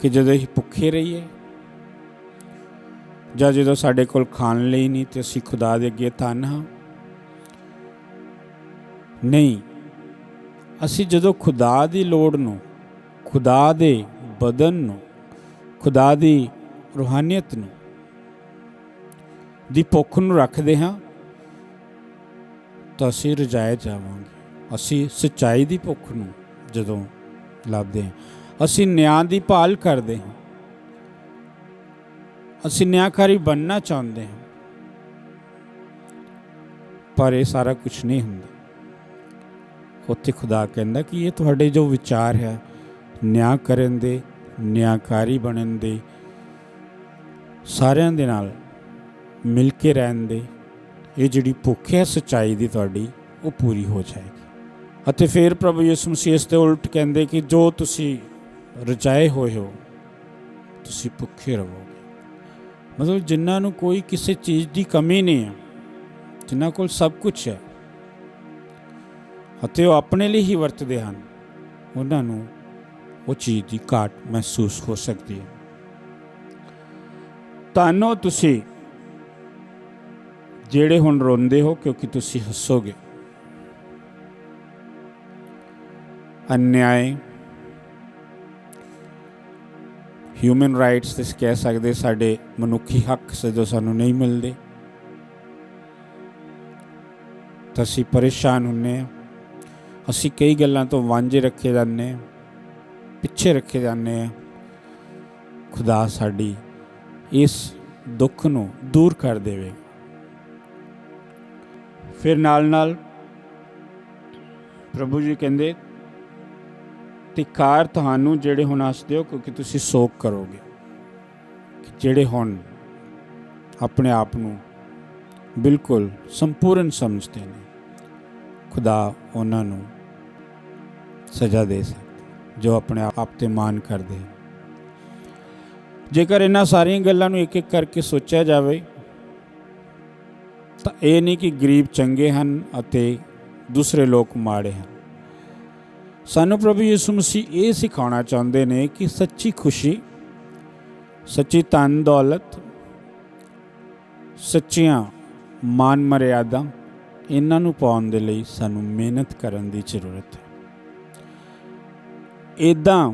ਕਿ ਜਦੋਂ ਅਸੀਂ ਭੁੱਖੇ ਰਹੀਏ ਜਾਂ ਜਦੋਂ ਸਾਡੇ ਕੋਲ ਖਾਣ ਲਈ ਨਹੀਂ ਤੇ ਅਸੀਂ ਖੁਦਾ ਦੇ ਅੱਗੇ ਧੰਨ ਹਾਂ? ਨਹੀਂ, ਅਸੀਂ ਜਦੋਂ ਖੁਦਾ ਦੀ ਲੋੜ ਨੂੰ, ਖੁਦਾ ਦੇ ਬਦਨ ਨੂੰ, ਖੁਦਾ ਦੀ ਰੂਹਾਨੀਅਤ ਨੂੰ, ਦੀ ਭੁੱਖ ਨੂੰ ਰੱਖਦੇ ਹਾਂ ਤਾਂ ਅਸੀਂ ਰਜਾਏ ਜਾਵਾਂਗੇ। ਅਸੀਂ ਸੱਚਾਈ ਦੀ ਭੁੱਖ ਨੂੰ ਜਦੋਂ ਲੱਭਦੇ ਹਾਂ, ਅਸੀਂ ਨਿਆਂ ਦੀ ਭਾਲ ਕਰਦੇ ਹਾਂ, ਅਸੀਂ ਨਿਆਂਕਾਰੀ ਬਣਨਾ ਚਾਹੁੰਦੇ ਹਾਂ, ਪਰ ਇਹ ਸਾਰਾ ਕੁਝ ਨਹੀਂ ਹੁੰਦਾ। ਉੱਥੇ ਖੁਦਾ ਕਹਿੰਦਾ ਕਿ ਇਹ ਤੁਹਾਡੇ ਜੋ ਵਿਚਾਰ ਹੈ ਨਿਆਂ ਕਰਨ ਦੇ, ਨਿਆਂਕਾਰੀ ਬਣਨ ਦੇ, ਸਾਰਿਆਂ ਦੇ ਨਾਲ ਮਿਲ ਕੇ ਰਹਿਣ ਦੇ, ਇਹ ਜਿਹੜੀ ਭੁੱਖ ਹੈ ਸੱਚਾਈ ਦੀ ਤੁਹਾਡੀ, ਉਹ ਪੂਰੀ ਹੋ ਜਾਏਗੀ। ਅਤੇ ਫਿਰ ਪ੍ਰਭੂ ਯਿਸੂ ਮਸੀਹ ਇਸ ਦੇ ਉਲਟ ਕਹਿੰਦੇ ਕਿ ਜੋ ਤੁਸੀਂ ਰਜਾਏ ਹੋਏ ਹੋ ਤੁਸੀਂ ਭੁੱਖੇ ਰਹੋਗੇ। ਮਤਲਬ ਜਿਨ੍ਹਾਂ ਨੂੰ ਕੋਈ ਕਿਸੇ ਚੀਜ਼ ਦੀ ਕਮੀ ਨਹੀਂ ਹੈ, ਜਿਨ੍ਹਾਂ ਕੋਲ ਸਭ ਕੁਝ ਹੈ ਅਤੇ ਉਹ ਆਪਣੇ ਲਈ ਹੀ ਵਰਤਦੇ ਹਨ, ਉਹਨਾਂ ਨੂੰ ਉਹ ਚੀਜ਼ ਦੀ ਘਾਟ ਮਹਿਸੂਸ ਹੋ ਸਕਦੀ ਹੈ। ਧੰਨ ਹੋ ਤੁਸੀਂ ਜਿਹੜੇ ਹੁਣ ਰੋਂਦੇ ਹੋ, ਕਿਉਂਕਿ ਤੁਸੀਂ ਹੱਸੋਗੇ। ਅਨਿਆਏ, ਹਿਊਮਨ ਰਾਈਟਸ ਤੇ ਕਹਿ ਸਕਦੇ, ਸਾਡੇ ਮਨੁੱਖੀ ਹੱਕ ਜਦੋਂ ਸਾਨੂੰ ਨਹੀਂ ਮਿਲਦੇ ਤਾਂ ਅਸੀਂ ਪਰੇਸ਼ਾਨ ਹੁੰਦੇ ਹਾਂ। ਅਸੀਂ ਕਈ ਗੱਲਾਂ ਤੋਂ ਵਾਂਝੇ ਰੱਖੇ ਜਾਂਦੇ ਹਾਂ, ਪਿੱਛੇ ਰੱਖੇ ਜਾਂਦੇ ਹਾਂ। ਖੁਦਾ ਸਾਡੀ ਇਸ ਦੁੱਖ ਨੂੰ ਦੂਰ ਕਰ ਦੇਵੇ। ਫਿਰ ਨਾਲ ਨਾਲ ਪ੍ਰਭੂ ਜੀ ਕਹਿੰਦੇ ਧਿਕਾਰ ਤੁਹਾਨੂੰ ਜਿਹੜੇ ਹੁਣ ਹੱਸਦੇ ਹੋ, ਕਿਉਂਕਿ ਤੁਸੀਂ ਸੋਗ ਕਰੋਗੇ। ਜਿਹੜੇ ਹੁਣ ਆਪਣੇ ਆਪ ਨੂੰ ਬਿਲਕੁਲ ਸੰਪੂਰਨ ਸਮਝਦੇ ਨੇ, ਖੁਦਾ ਉਹਨਾਂ ਨੂੰ ਸਜ਼ਾ ਦੇ ਸਕਦਾ ਜੋ ਆਪਣੇ ਆਪ ਤੇ ਮਾਣ ਕਰਦੇ ਹਨ। ਜੇਕਰ ਇਹਨਾਂ ਸਾਰੀਆਂ ਗੱਲਾਂ ਨੂੰ ਇੱਕ ਇੱਕ ਕਰਕੇ ਸੋਚਿਆ ਜਾਵੇ ਤਾਂ ਇਹ ਨਹੀਂ ਕਿ ਗਰੀਬ ਚੰਗੇ ਹਨ ਅਤੇ ਦੂਸਰੇ ਲੋਕ ਮਾੜੇ ਹਨ। ਸਾਨੂੰ ਪ੍ਰਭੂ ਯਿਸੂ ਮਸੀਹ ਇਹ ਸਿਖਾਉਣਾ ਚਾਹੁੰਦੇ ਨੇ ਕਿ ਸੱਚੀ ਖੁਸ਼ੀ, ਸੱਚੀ ਧਨ ਦੌਲਤ, ਸੱਚੀਆਂ ਮਾਨ ਮਰਿਆਦਾ, ਇਹਨਾਂ ਨੂੰ ਪਾਉਣ ਦੇ ਲਈ ਸਾਨੂੰ ਮਿਹਨਤ ਕਰਨ ਦੀ ਜ਼ਰੂਰਤ ਹੈ। ਇੱਦਾਂ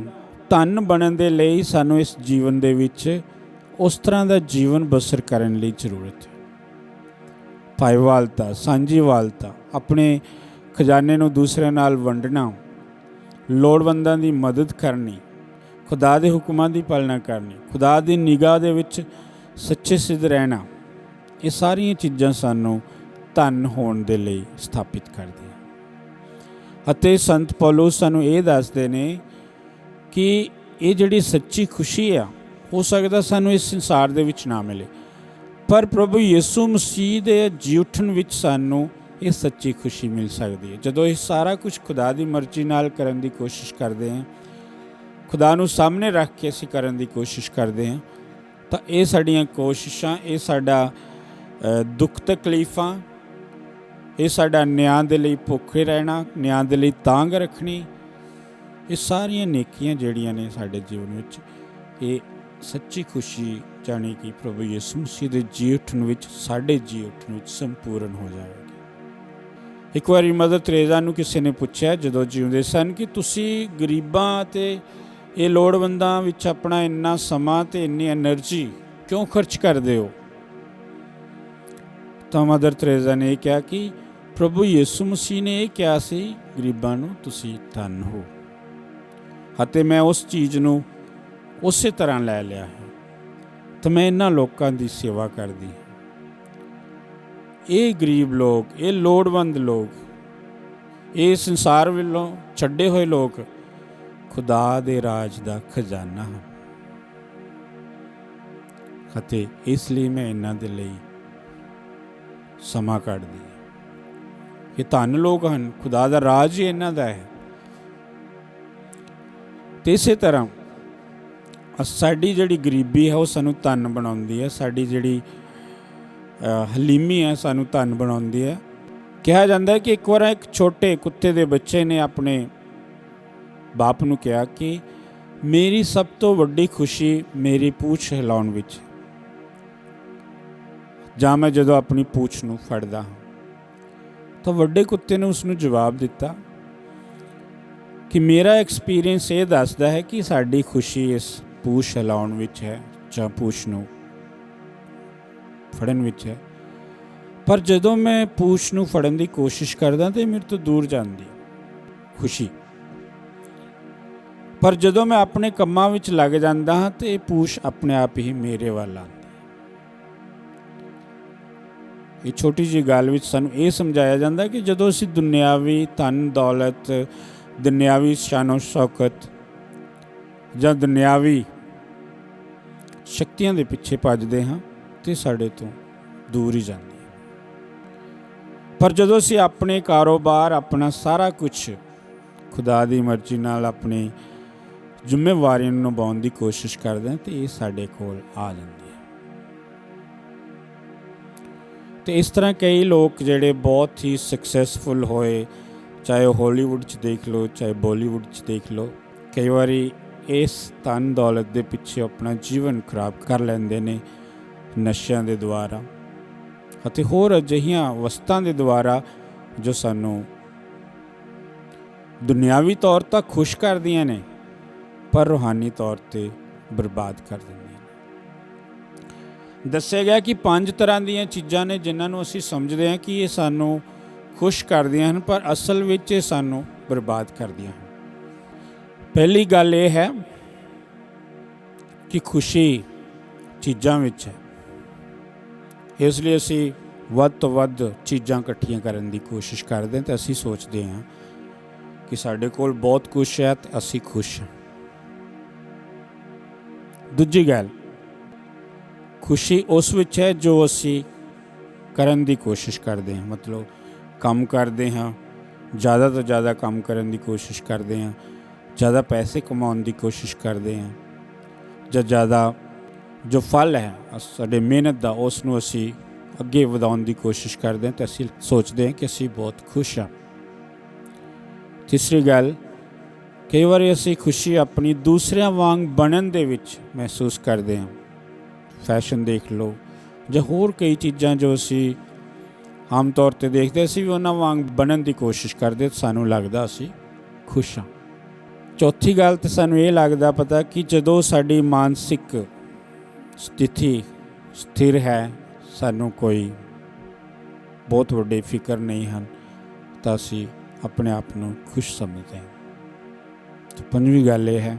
ਧਨ ਬਣਨ ਦੇ ਲਈ ਸਾਨੂੰ ਇਸ ਜੀਵਨ ਦੇ ਵਿੱਚ ਉਸ ਤਰ੍ਹਾਂ ਦਾ ਜੀਵਨ ਬਸਰ ਕਰਨ ਲਈ ਜ਼ਰੂਰਤ ਹੈ। ਭਾਈਵਾਲਤਾ, ਸਾਂਝੀਵਾਲਤਾ, ਆਪਣੇ ਖਜ਼ਾਨੇ ਨੂੰ ਦੂਸਰਿਆਂ ਨਾਲ ਵੰਡਣਾ, ਲੋੜਵੰਦਾਂ ਦੀ ਮਦਦ ਕਰਨੀ, ਖੁਦਾ ਦੇ ਹੁਕਮਾਂ ਦੀ ਪਾਲਣਾ ਕਰਨੀ, ਖੁਦਾ ਦੀ ਨਿਗਾਹ ਦੇ ਵਿੱਚ ਸੱਚੇ ਸਿੱਧ ਰਹਿਣਾ, ਇਹ ਸਾਰੀਆਂ ਚੀਜ਼ਾਂ ਸਾਨੂੰ ਧਨ ਹੋਣ ਦੇ ਲਈ ਸਥਾਪਿਤ ਕਰਦੀਆਂ। ਅਤੇ ਸੰਤ ਪੌਲੁਸ ਸਾਨੂੰ ਇਹ ਦੱਸਦੇ ਨੇ ਕਿ ਇਹ ਜਿਹੜੀ ਸੱਚੀ ਖੁਸ਼ੀ ਆ, ਹੋ ਸਕਦਾ ਸਾਨੂੰ ਇਸ ਸੰਸਾਰ ਦੇ ਵਿੱਚ ਨਾ ਮਿਲੇ, ਪਰ ਪ੍ਰਭੂ ਯਿਸੂ ਮਸੀਹ ਦੇ ਜੀ ਉੱਠਣ ਵਿੱਚ ਸਾਨੂੰ ਇਹ ਸੱਚੀ ਖੁਸ਼ੀ ਮਿਲ ਸਕਦੀ ਹੈ। ਜਦੋਂ ਇਹ ਸਾਰਾ ਕੁਝ ਖੁਦਾ ਦੀ ਮਰਜ਼ੀ ਨਾਲ ਕਰਨ ਦੀ ਕੋਸ਼ਿਸ਼ ਕਰਦੇ ਹਾਂ, ਖੁਦਾ ਨੂੰ ਸਾਹਮਣੇ ਰੱਖ ਕੇ ਅਸੀਂ ਕਰਨ ਦੀ ਕੋਸ਼ਿਸ਼ ਕਰਦੇ ਹਾਂ, ਤਾਂ ਇਹ ਸਾਡੀਆਂ ਕੋਸ਼ਿਸ਼ਾਂ, ਇਹ ਸਾਡਾ ਦੁੱਖ ਤਕਲੀਫਾਂ, ਇਹ ਸਾਡਾ ਨਿਆਂ ਦੇ ਲਈ ਭੁੱਖੇ ਰਹਿਣਾ, ਨਿਆਂ ਦੇ ਲਈ ਤਾਂਘ ਰੱਖਣੀ, ਇਹ ਸਾਰੀਆਂ ਨੇਕੀਆਂ ਜਿਹੜੀਆਂ ਨੇ ਸਾਡੇ ਜੀਵਨ ਵਿੱਚ, ਇਹ ਸੱਚੀ ਖੁਸ਼ੀ ਜਾਣੀ ਕਿ ਪ੍ਰਭੂ ਯਿਸੂ ਮਸੀਹ ਦੇ ਜੀ ਉੱਠਣ ਵਿੱਚ, ਸਾਡੇ ਜੀ ਉੱਠਣ ਵਿੱਚ ਸੰਪੂਰਨ ਹੋ ਜਾਵੇਗੀ। ਇੱਕ ਵਾਰੀ ਮਦਰ ਤਰੇਜ਼ਾ ਨੂੰ ਕਿਸੇ ਨੇ ਪੁੱਛਿਆ ਜਦੋਂ ਜਿਉਂਦੇ ਸਨ ਕਿ ਤੁਸੀਂ ਗਰੀਬਾਂ ਅਤੇ ਇਹ ਲੋੜਵੰਦਾਂ ਵਿੱਚ ਆਪਣਾ ਇੰਨਾ ਸਮਾਂ ਅਤੇ ਇੰਨੀ ਐਨਰਜੀ ਕਿਉਂ ਖਰਚ ਕਰਦੇ ਹੋ? ਤਾਂ ਮਦਰ ਤਰੇਜ਼ਾ ਨੇ ਇਹ ਕਿਹਾ ਕਿ ਪ੍ਰਭੂ ਯਿਸੂ ਮਸੀਹ ਨੇ ਇਹ ਕਿਹਾ ਸੀ ਗਰੀਬਾਂ ਨੂੰ, ਤੁਸੀਂ ਧੰਨ ਹੋ। ਅਤੇ ਮੈਂ ਉਸ ਚੀਜ਼ ਨੂੰ ਉਸੇ ਤਰ੍ਹਾਂ ਲੈ ਲਿਆ ਹੈ ਤਾਂ ਮੈਂ ਇਹਨਾਂ ਲੋਕਾਂ ਦੀ ਸੇਵਾ ਕਰਦੀ ਹਾਂ। ਇਹ ਗਰੀਬ ਲੋਕ, ਇਹ ਲੋੜਵੰਦ ਲੋਕ, ਇਹ ਸੰਸਾਰ ਵੱਲੋਂ ਛੱਡੇ ਹੋਏ ਲੋਕ ਖੁਦਾ ਦੇ ਰਾਜ ਦਾ ਖਜ਼ਾਨਾ ਹਨ ਅਤੇ ਇਸ ਲਈ ਮੈਂ ਇਹਨਾਂ ਦੇ ਲਈ ਸਮਾਂ ਕੱਢਦੀ ਹਾਂ। ਇਹ ਧੰਨ ਲੋਕ ਹਨ, ਖੁਦਾ ਦਾ ਰਾਜ ਹੀ ਇਹਨਾਂ ਦਾ ਹੈ। ਤੇ ਇਸੇ ਤਰ੍ਹਾਂ ਸਾਡੀ ਜਿਹੜੀ ਗਰੀਬੀ ਹੈ ਉਹ ਸਾਨੂੰ ਧੰਨ ਬਣਾਉਂਦੀ ਹੈ। ਸਾਡੀ ਜਿਹੜੀ ਹਲੀਮੀ ਹੈ ਸਾਨੂੰ ਧੰਨ ਬਣਾਉਂਦੀ ਹੈ। ਕਿਹਾ ਜਾਂਦਾ ਹੈ ਕਿ ਇੱਕ ਵਾਰ ਇੱਕ ਛੋਟੇ ਕੁੱਤੇ ਦੇ ਬੱਚੇ ਨੇ ਆਪਣੇ ਬਾਪ ਨੂੰ ਕਿਹਾ ਕਿ ਮੇਰੀ ਸਭ ਤੋਂ ਵੱਡੀ ਖੁਸ਼ੀ ਮੇਰੀ ਪੂਛ ਹਿਲਾਉਣ ਵਿੱਚ, ਜਾਂ ਮੈਂ ਜਦੋਂ ਆਪਣੀ ਪੂਛ ਨੂੰ ਫੜਦਾ ਹਾਂ। ਤਾਂ ਵੱਡੇ ਕੁੱਤੇ ਨੇ ਉਸ ਨੂੰ ਜਵਾਬ ਦਿੱਤਾ ਕਿ ਮੇਰਾ ਐਕਸਪੀਰੀਅੰਸ ਇਹ ਦੱਸਦਾ ਹੈ ਕਿ ਸਾਡੀ ਖੁਸ਼ੀ ਇਸ ਪੂਛ ਹਿਲਾਉਣ ਵਿੱਚ ਹੈ ਜਾਂ ਪੂਛ ਨੂੰ ਫੜਨ ਵਿੱਚ ਹੈ, ਪਰ ਜਦੋਂ ਮੈਂ ਪੂਛ ਨੂੰ ਫੜਨ ਦੀ ਕੋਸ਼ਿਸ਼ ਕਰਦਾ ਤਾਂ ਮੇਰੇ ਤੋਂ ਦੂਰ ਜਾਂਦੀ ਖੁਸ਼ੀ। ਪਰ ਜਦੋਂ ਮੈਂ ਆਪਣੇ ਕੰਮਾਂ ਵਿੱਚ ਲੱਗ ਜਾਂਦਾ ਹਾਂ ਤੇ ਇਹ ਪੂਛ ਆਪਣੇ ਆਪ ਹੀ ਮੇਰੇ ਵੱਲ ਆਉਂਦੀ। ਇਹ ਛੋਟੀ ਜਿਹੀ ਗੱਲ ਵਿੱਚ ਸਾਨੂੰ ਇਹ ਸਮਝਾਇਆ ਜਾਂਦਾ ਕਿ ਜਦੋਂ ਅਸੀਂ ਦੁਨਿਆਵੀ ਧਨ ਦੌਲਤ, ਦੁਨਿਆਵੀ ਸ਼ਾਨੋ ਸ਼ੌਕਤ ਜਾਂ ਦੁਨਿਆਵੀ ਸ਼ਕਤੀਆਂ ਦੇ ਪਿੱਛੇ ਭੱਜਦੇ ਹਾਂ ਤੇ ਸਾਡੇ ਤੋਂ ਦੂਰ ਹੀ ਜਾਂਦੀ ਹੈ। ਪਰ ਜਦੋਂ ਅਸੀਂ ਆਪਣੇ ਕਾਰੋਬਾਰ, ਆਪਣਾ ਸਾਰਾ ਕੁਝ ਖੁਦਾ ਦੀ ਮਰਜ਼ੀ ਨਾਲ ਆਪਣੀ ਜ਼ਿੰਮੇਵਾਰੀਆਂ ਨੂੰ ਨਿਭਾਉਣ ਦੀ ਕੋਸ਼ਿਸ਼ ਕਰਦੇ ਹਾਂ ਤੇ ਇਹ ਸਾਡੇ ਕੋਲ ਆ ਜਾਂਦੀ ਹੈ। ਤੇ ਇਸ ਤਰ੍ਹਾਂ ਕਈ ਲੋਕ ਜਿਹੜੇ ਬਹੁਤ ਹੀ ਸਕਸੈਸਫੁਲ ਹੋਏ, ਚਾਹੇ ਉਹ ਹਾਲੀਵੁੱਡ 'ਚ ਦੇਖ ਲਓ, ਚਾਹੇ ਬਾਲੀਵੁੱਡ 'ਚ ਦੇਖ ਲਓ, ਕਈ ਵਾਰੀ ਇਸ ਧਨ ਦੌਲਤ ਦੇ ਪਿੱਛੇ ਆਪਣਾ ਜੀਵਨ ਖਰਾਬ ਕਰ ਲੈਂਦੇ ਨੇ ਨਸ਼ਿਆਂ ਦੇ ਦੁਆਰਾ ਅਤੇ ਹੋਰ ਅਜਿਹੀਆਂ ਵਸਤਾਂ ਦੇ ਦੁਆਰਾ ਜੋ ਸਾਨੂੰ ਦੁਨਿਆਵੀ ਤੌਰ 'ਤੇ ਖੁਸ਼ ਕਰਦੀਆਂ ਨੇ ਪਰ ਰੂਹਾਨੀ ਤੌਰ 'ਤੇ ਬਰਬਾਦ ਕਰ ਦਿੰਦੀਆਂ ਨੇ। ਦੱਸਿਆ ਗਿਆ ਕਿ 5 ਤਰ੍ਹਾਂ ਦੀਆਂ ਚੀਜ਼ਾਂ ਨੇ ਜਿਨ੍ਹਾਂ ਨੂੰ ਅਸੀਂ ਸਮਝਦੇ ਹਾਂ ਕਿ ਇਹ ਸਾਨੂੰ ਖੁਸ਼ ਕਰਦੀਆਂ ਹਨ ਪਰ ਅਸਲ ਵਿੱਚ ਇਹ ਸਾਨੂੰ ਬਰਬਾਦ ਕਰਦੀਆਂ ਹਨ। ਪਹਿਲੀ ਗੱਲ ਇਹ ਹੈ ਕਿ ਖੁਸ਼ੀ ਚੀਜ਼ਾਂ ਵਿੱਚ ਹੈ, ਇਸ ਲਈ ਅਸੀਂ ਵੱਧ ਤੋਂ ਵੱਧ ਚੀਜ਼ਾਂ ਇਕੱਠੀਆਂ ਕਰਨ ਦੀ ਕੋਸ਼ਿਸ਼ ਕਰਦੇ ਹਾਂ ਤੇ ਅਸੀਂ ਸੋਚਦੇ ਹਾਂ ਕਿ ਸਾਡੇ ਕੋਲ ਬਹੁਤ ਕੁਛ ਹੈ ਤੇ ਅਸੀਂ ਖੁਸ਼ ਹਾਂ। ਦੂਜੀ ਗੱਲ, ਖੁਸ਼ੀ ਉਸ ਵਿੱਚ ਹੈ ਜੋ ਅਸੀਂ ਕਰਨ ਦੀ ਕੋਸ਼ਿਸ਼ ਕਰਦੇ ਹਾਂ, ਮਤਲਬ ਕੰਮ ਕਰਦੇ ਹਾਂ, ਜ਼ਿਆਦਾ ਤੋਂ ਜ਼ਿਆਦਾ ਕੰਮ ਕਰਨ ਦੀ ਕੋਸ਼ਿਸ਼ ਕਰਦੇ ਹਾਂ, ਜ਼ਿਆਦਾ ਪੈਸੇ ਕਮਾਉਣ ਦੀ ਕੋਸ਼ਿਸ਼ ਕਰਦੇ ਹਾਂ, ਜਾਂ ਜ਼ਿਆਦਾ ਜੋ ਫਲ ਹੈ ਸਾਡੇ ਮਿਹਨਤ ਦਾ ਉਸ ਨੂੰ ਅਸੀਂ ਅੱਗੇ ਵਧਾਉਣ ਦੀ ਕੋਸ਼ਿਸ਼ ਕਰਦੇ ਹਾਂ ਤੇ ਅਸੀਂ ਸੋਚਦੇ ਹਾਂ ਕਿ ਅਸੀਂ ਬਹੁਤ ਖੁਸ਼ ਹਾਂ। ਤੀਸਰੀ ਗੱਲ, ਕਈ ਵਾਰੀ ਅਸੀਂ ਖੁਸ਼ੀ ਆਪਣੀ ਦੂਸਰਿਆਂ ਵਾਂਗ ਬਣਨ ਦੇ ਵਿੱਚ ਮਹਿਸੂਸ ਕਰਦੇ ਹਾਂ। ਫੈਸ਼ਨ ਦੇਖ ਲਓ ਜਾਂ ਹੋਰ ਕਈ ਚੀਜ਼ਾਂ ਜੋ ਅਸੀਂ ਆਮ ਤੌਰ 'ਤੇ ਦੇਖਦੇ, ਅਸੀਂ ਵੀ ਉਹਨਾਂ ਵਾਂਗ ਬਣਨ ਦੀ ਕੋਸ਼ਿਸ਼ ਕਰਦੇ, ਸਾਨੂੰ ਲੱਗਦਾ ਅਸੀਂ ਖੁਸ਼ ਹਾਂ। ਚੌਥੀ ਗੱਲ ਤਾਂ ਸਾਨੂੰ ਇਹ ਲੱਗਦਾ ਪਤਾ ਕਿ ਜਦੋਂ ਸਾਡੀ ਮਾਨਸਿਕ ਸਥਿਤੀ ਸਥਿਰ ਹੈ, ਸਾਨੂੰ ਕੋਈ ਬਹੁਤ ਵੱਡੇ ਫਿਕਰ ਨਹੀਂ ਹਨ, ਤਾਂ ਅਸੀਂ ਆਪਣੇ ਆਪ ਨੂੰ ਖੁਸ਼ ਸਮਝਦੇ ਹਾਂ। ਤੇ ਪੰਜਵੀਂ ਗੱਲ ਇਹ ਹੈ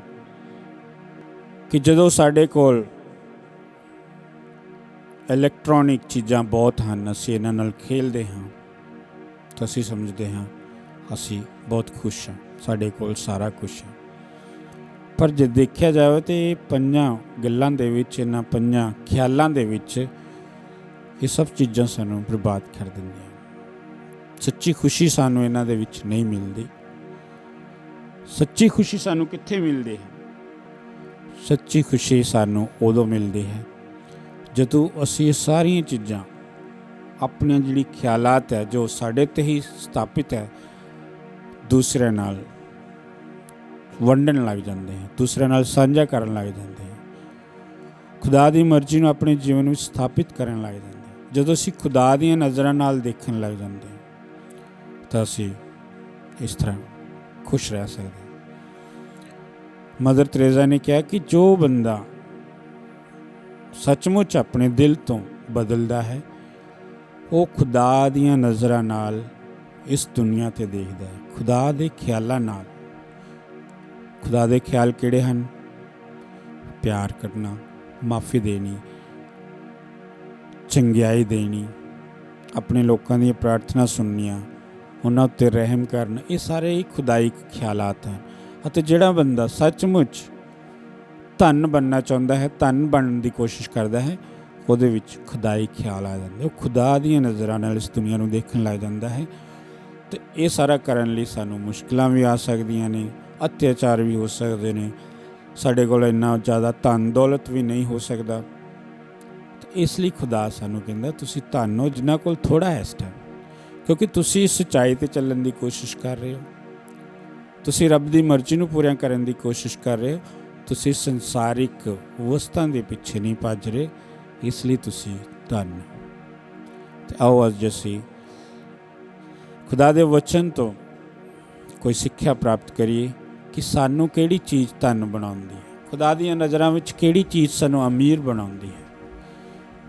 ਕਿ ਜਦੋਂ ਸਾਡੇ ਕੋਲ ਇਲੈਕਟ੍ਰੋਨਿਕ ਚੀਜ਼ਾਂ ਬਹੁਤ ਹਨ, ਅਸੀਂ ਇਹਨਾਂ ਨਾਲ ਖੇਲਦੇ ਹਾਂ ਤਾਂ ਅਸੀਂ ਸਮਝਦੇ ਹਾਂ ਅਸੀਂ ਬਹੁਤ ਖੁਸ਼ ਹਾਂ, ਸਾਡੇ ਕੋਲ ਸਾਰਾ ਕੁਝ ਹੈ। ਪਰ ਜੇ ਦੇਖਿਆ ਜਾਵੇ ਤਾਂ ਇਹ 5 ਗੱਲਾਂ ਦੇ ਵਿੱਚ, ਇਹਨਾਂ 5 ਖਿਆਲਾਂ ਦੇ ਵਿੱਚ ਇਹ ਸਭ ਚੀਜ਼ਾਂ ਸਾਨੂੰ ਬਰਬਾਦ ਕਰ ਦਿੰਦੀਆਂ। ਸੱਚੀ ਖੁਸ਼ੀ ਸਾਨੂੰ ਇਹਨਾਂ ਦੇ ਵਿੱਚ ਨਹੀਂ ਮਿਲਦੀ। ਸੱਚੀ ਖੁਸ਼ੀ ਸਾਨੂੰ ਕਿੱਥੇ ਮਿਲਦੀ ਹੈ? ਸੱਚੀ ਖੁਸ਼ੀ ਸਾਨੂੰ ਉਦੋਂ ਮਿਲਦੀ ਹੈ ਜਦੋਂ ਅਸੀਂ ਇਹ ਸਾਰੀਆਂ ਚੀਜ਼ਾਂ ਆਪਣੀਆਂ ਜਿਹੜੀ ਖਿਆਲਾਤ ਹੈ ਜੋ ਸਾਡੇ 'ਤੇ ਹੀ ਸਥਾਪਿਤ ਹੈ, ਦੂਸਰੇ ਨਾਲ ਵੰਡਣ ਲੱਗ ਜਾਂਦੇ ਹਾਂ, ਦੂਸਰੇ ਨਾਲ ਸਾਂਝਾ ਕਰਨ ਲੱਗ ਜਾਂਦੇ ਹਾਂ, ਖੁਦਾ ਦੀ ਮਰਜ਼ੀ ਨੂੰ ਆਪਣੇ ਜੀਵਨ ਵਿੱਚ ਸਥਾਪਿਤ ਕਰਨ ਲੱਗ ਜਾਂਦੇ ਹਾਂ। ਜਦੋਂ ਅਸੀਂ ਖੁਦਾ ਦੀਆਂ ਨਜ਼ਰਾਂ ਨਾਲ ਦੇਖਣ ਲੱਗ ਜਾਂਦੇ ਹਾਂ ਤਾਂ ਅਸੀਂ ਇਸ ਤਰ੍ਹਾਂ ਖੁਸ਼ ਰਹਿ ਸਕਦੇ ਹਾਂ। ਮਦਰ ਤਰੇਜ਼ਾ ਨੇ ਕਿਹਾ ਕਿ ਜੋ ਬੰਦਾ ਸੱਚਮੁੱਚ ਆਪਣੇ ਦਿਲ ਤੋਂ ਬਦਲਦਾ ਹੈ ਉਹ ਖੁਦਾ ਦੀਆਂ ਨਜ਼ਰਾਂ ਨਾਲ ਇਸ ਦੁਨੀਆ 'ਤੇ ਦੇਖਦਾ ਹੈ, ਖੁਦਾ ਦੇ ਖਿਆਲਾਂ ਨਾਲ खुदा दे ख्याल किहड़े हन? प्यार करना, माफ़ी देनी, चंगियाई देनी, अपने लोगों दी प्रार्थना सुननियां, उन्हां उत्ते रहम करना, ये सारे ही खुदाई ख्यालात हैं। ਅਤੇ ਜਿਹੜਾ ਬੰਦਾ सचमुच ਧਨ बनना ਚਾਹੁੰਦਾ है, ਧਨ ਬਣਨ ਦੀ ਕੋਸ਼ਿਸ਼ ਕਰਦਾ ਹੈ, ਉਹਦੇ ਵਿੱਚ ਖੁਦਾਈ ਖਿਆਲ ਆ ਜਾਂਦੇ, ਉਹ ਖੁਦਾ ਦੀਆਂ ਨਜ਼ਰਾਂ ਨਾਲ ਇਸ ਦੁਨੀਆ ਨੂੰ ਦੇਖਣ ਲੱਗ ਜਾਂਦਾ ਹੈ। ਤੇ ਇਹ ਸਾਰਾ ਕਰਨ ਲਈ ਸਾਨੂੰ ਮੁਸ਼ਕਿਲਾਂ ਵੀ ਆ ਸਕਦੀਆਂ ਨੇ, ਅਤਿਆਚਾਰ ਵੀ ਹੋ ਸਕਦੇ ਨੇ, ਸਾਡੇ ਕੋਲ ਇੰਨਾ ਜ਼ਿਆਦਾ ਧਨ ਦੌਲਤ ਵੀ ਨਹੀਂ ਹੋ ਸਕਦਾ। ਤੇ ਇਸ ਲਈ ਖੁਦਾ ਸਾਨੂੰ ਕਹਿੰਦਾ ਤੁਸੀਂ ਧਨ ਹੋ ਜਿਨ੍ਹਾਂ ਕੋਲ ਥੋੜ੍ਹਾ ਹੈ ਇਸ ਟਾਈਮ, ਕਿਉਂਕਿ ਤੁਸੀਂ ਸੱਚਾਈ 'ਤੇ ਚੱਲਣ ਦੀ ਕੋਸ਼ਿਸ਼ ਕਰ ਰਹੇ ਹੋ, ਤੁਸੀਂ ਰੱਬ ਦੀ ਮਰਜ਼ੀ ਨੂੰ ਪੂਰਾ ਕਰਨ ਦੀ ਕੋਸ਼ਿਸ਼ ਕਰ ਰਹੇ ਹੋ, ਤੁਸੀਂ ਸੰਸਾਰਿਕ ਵਸਤਾਂ ਦੇ ਪਿੱਛੇ ਨਹੀਂ ਭੱਜ ਰਹੇ, ਇਸ ਲਈ ਤੁਸੀਂ ਧਨ। ਤੇ ਆਓ ਅੱਜ ਅਸੀਂ ਖੁਦਾ ਦੇ ਵਚਨ ਤੋਂ ਕੋਈ ਸਿੱਖਿਆ ਪ੍ਰਾਪਤ ਕਰੀਏ ਕਿ ਸਾਨੂੰ ਕਿਹੜੀ ਚੀਜ਼ ਧਨ ਬਣਾਉਂਦੀ ਹੈ, ਖੁਦਾ ਦੀਆਂ ਨਜ਼ਰਾਂ ਵਿੱਚ ਕਿਹੜੀ ਚੀਜ਼ ਸਾਨੂੰ ਅਮੀਰ ਬਣਾਉਂਦੀ ਹੈ,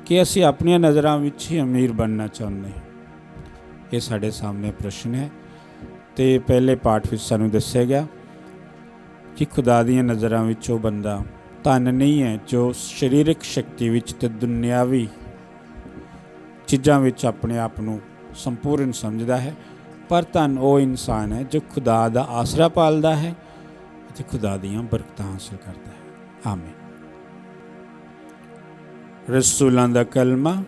ਕਿ ਅਸੀਂ ਆਪਣੀਆਂ ਨਜ਼ਰਾਂ ਵਿੱਚ ਹੀ ਅਮੀਰ ਬਣਨਾ ਚਾਹੁੰਦੇ ਹਾਂ। ਇਹ ਸਾਡੇ ਸਾਹਮਣੇ ਪ੍ਰਸ਼ਨ ਹੈ। ਤੇ ਪਹਿਲੇ ਪਾਠ ਵਿੱਚ ਸਾਨੂੰ ਦੱਸਿਆ ਗਿਆ ਕਿ ਖੁਦਾ ਦੀਆਂ ਨਜ਼ਰਾਂ ਵਿੱਚ ਉਹ ਬੰਦਾ ਧਨ ਨਹੀਂ ਹੈ ਜੋ ਸਰੀਰਕ ਸ਼ਕਤੀ ਵਿੱਚ ਤੇ ਦੁਨਿਆਵੀ ਚੀਜ਼ਾਂ ਵਿੱਚ ਆਪਣੇ ਆਪ ਨੂੰ ਸੰਪੂਰਨ ਸਮਝਦਾ ਹੈ, ਪਰ ਧਨ ਉਹ ਇਨਸਾਨ ਹੈ ਜੋ ਖੁਦਾ ਦਾ ਆਸਰਾ ਪਾਲਦਾ ਹੈ ਅਤੇ ਖੁਦਾ ਦੀਆਂ ਬਰਕਤਾਂ ਹਾਸਲ ਕਰਦਾ ਹੈ। ਆਮੀਨ। ਰਸੂਲਾਂ ਦਾ ਕਲਮਾ।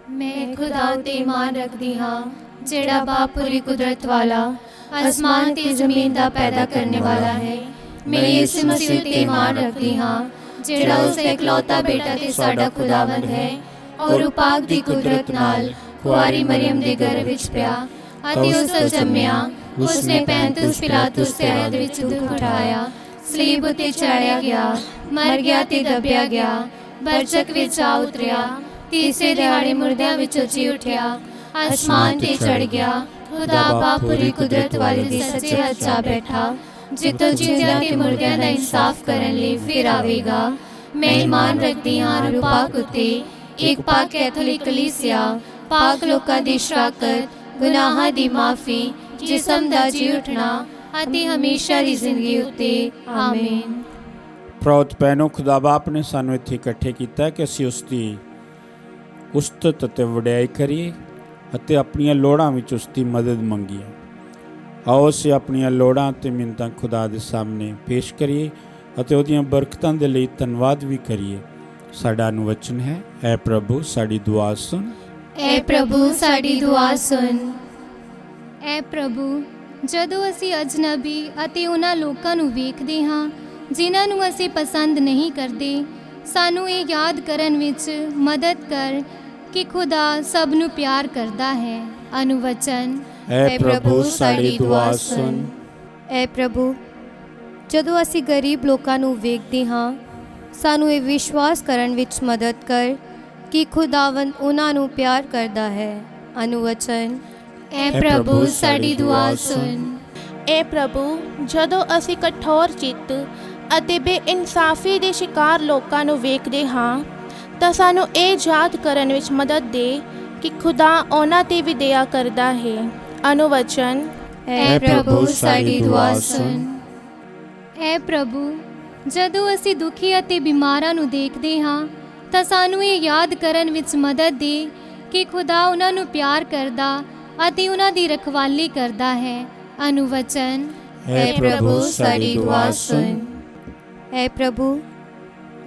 ਮੈਂ ਖੁਦਾ ਉਤੇ ਈਮਾਨ ਰੱਖਦੀ ਹਾਂ, ਜਿਹੜਾ ਬਾਪ ਪੂਰੀ ਕੁਦਰਤ ਵਾਲਾ, आसमान ते जमीन दा पैदा करने वाला है। मैं यीशु मसीह ते ईमान रखती हाँ, जेड़ा उसका इकलौता बेटा ते साडा खुदावंद है, और उपाक दी कुदरत नाल कुआरी मरियम दे गर्भ विच पिया अते उस जम्मिया। उसने 35 पिलातुस ते अहद विच दुख उठाया, सलीब उते चाढ़िया गया, मर गया ते दबिया गया, बरचक विच आ उतरिया, तीसरे दिहाड़े मुर्दियां विचों जी उठिया, आसमान ते चढ़ गया। खुदा बाप पूरी कुदरत वाले दे सच्चे हथ जा बैठा, जितों जिंदियां ते मुर्दियां दा इंसाफ करन लई फिर आवेगा। मैं ईमान रखदी हां पाक उते एक पाक कैथोलिक कलीसिया, पाक लोकां दी शराकत, गुनाहां दी माफी, जिस्म दा जी उठना अते हमेशा दी जिंदगी उते। आमीन। ਪ੍ਰੋਤ ਭੈਣੋ, ਖੁਦਾ ਬਾਪ ਨੇ ਸਾਨੂੰ ਇੱਥੇ ਇਕੱਠੇ ਕੀਤਾ ਕਿ ਅਸੀਂ ਉਸ ਦੀ ਉਸਤਤ ਅਤੇ ਵਡਿਆਈ ਕਰੀਏ ਅਤੇ ਆਪਣੀਆਂ ਲੋੜਾਂ ਵਿੱਚ ਉਸ ਦੀ ਮਦਦ ਮੰਗੀਏ। ਆਓ ਅਸੀਂ ਆਪਣੀਆਂ ਲੋੜਾਂ ਅਤੇ ਮਿੰਨਤਾਂ ਖੁਦਾ ਦੇ ਸਾਹਮਣੇ ਪੇਸ਼ ਕਰੀਏ ਅਤੇ ਉਹਦੀਆਂ ਬਰਕਤਾਂ ਦੇ ਲਈ ਧੰਨਵਾਦ ਵੀ ਕਰੀਏ। ਸਾਡਾ ਅਨੁਵਚਨ ਹੈ, ਐ ਪ੍ਰਭੂ ਸਾਡੀ ਦੁਆ ਸੁਣ। ਐ ਪ੍ਰਭੂ ਸਾਡੀ ਦੁਆ ਸੁਣ। ਐ ਪ੍ਰਭੂ, ਜਦੋਂ ਅਸੀਂ ਅਜਨਬੀ ਅਤੇ ਉਹਨਾਂ ਲੋਕਾਂ ਨੂੰ ਵੇਖਦੇ ਹਾਂ ਜਿਨ੍ਹਾਂ ਨੂੰ ਅਸੀਂ ਪਸੰਦ ਨਹੀਂ ਕਰਦੇ, ਸਾਨੂੰ ਇਹ ਯਾਦ ਕਰਨ ਵਿੱਚ ਮਦਦ ਕਰ ਕਿ ਖੁਦਾ ਸਭ ਨੂੰ ਪਿਆਰ ਕਰਦਾ ਹੈ। ਅਨੁਵਚਨ। ਐ ਪ੍ਰਭੂ ਸਾਡੀ ਦੁਆ ਸੁਣ। ਐ ਪ੍ਰਭੂ, ਜਦੋਂ ਅਸੀਂ ਗਰੀਬ ਲੋਕਾਂ ਨੂੰ ਵੇਖਦੇ ਹਾਂ, ਸਾਨੂੰ ਇਹ ਵਿਸ਼ਵਾਸ ਕਰਨ ਵਿੱਚ ਮਦਦ ਕਰ ਕਿ ਖੁਦਾਵੰਦ ਉਹਨਾਂ ਨੂੰ ਪਿਆਰ ਕਰਦਾ ਹੈ। ਅਨੁਵਚਨ। ਐ ਪ੍ਰਭੂ ਸਾਡੀ ਦੁਆ ਸੁਣ। ਇਹ ਪ੍ਰਭੂ, ਜਦੋਂ ਅਸੀਂ ਕਠੋਰ ਚਿੱਤ ਅਤੇ ਬੇਇਨਸਾਫੀ ਦੇ ਸ਼ਿਕਾਰ ਲੋਕਾਂ ਨੂੰ ਵੇਖਦੇ ਹਾਂ ਤਾਂ ਸਾਨੂੰ ਇਹ ਯਾਦ ਕਰਨ ਵਿੱਚ ਮਦਦ ਦੇ ਕਿ ਖੁਦਾ ਉਹਨਾਂ 'ਤੇ ਵੀ ਦਇਆ ਕਰਦਾ ਹੈ। ਅਨੁਵਚਨ। ਐ ਪ੍ਰਭੂ ਸਾਡੀ ਦੁਆ ਸੁਣ। ਐ ਪ੍ਰਭੂ, ਜਦੋਂ ਅਸੀਂ ਦੁਖੀ ਅਤੇ ਬਿਮਾਰਾਂ ਨੂੰ ਦੇਖਦੇ ਹਾਂ ਤਾਂ ਸਾਨੂੰ ਇਹ ਯਾਦ ਕਰਨ ਵਿੱਚ ਮਦਦ ਦੇ ਕਿ ਖੁਦਾ ਉਹਨਾਂ ਨੂੰ ਪਿਆਰ ਕਰਦਾ ਅਤੇ ਉਹਨਾਂ ਦੀ ਰਖਵਾਲੀ ਕਰਦਾ ਹੈ। ਅਨੁਵਚਨ। ਐ ਪ੍ਰਭੂ ਸਾਡੀ ਦੁਆ ਸੁਣ। ਐ ਪ੍ਰਭੂ,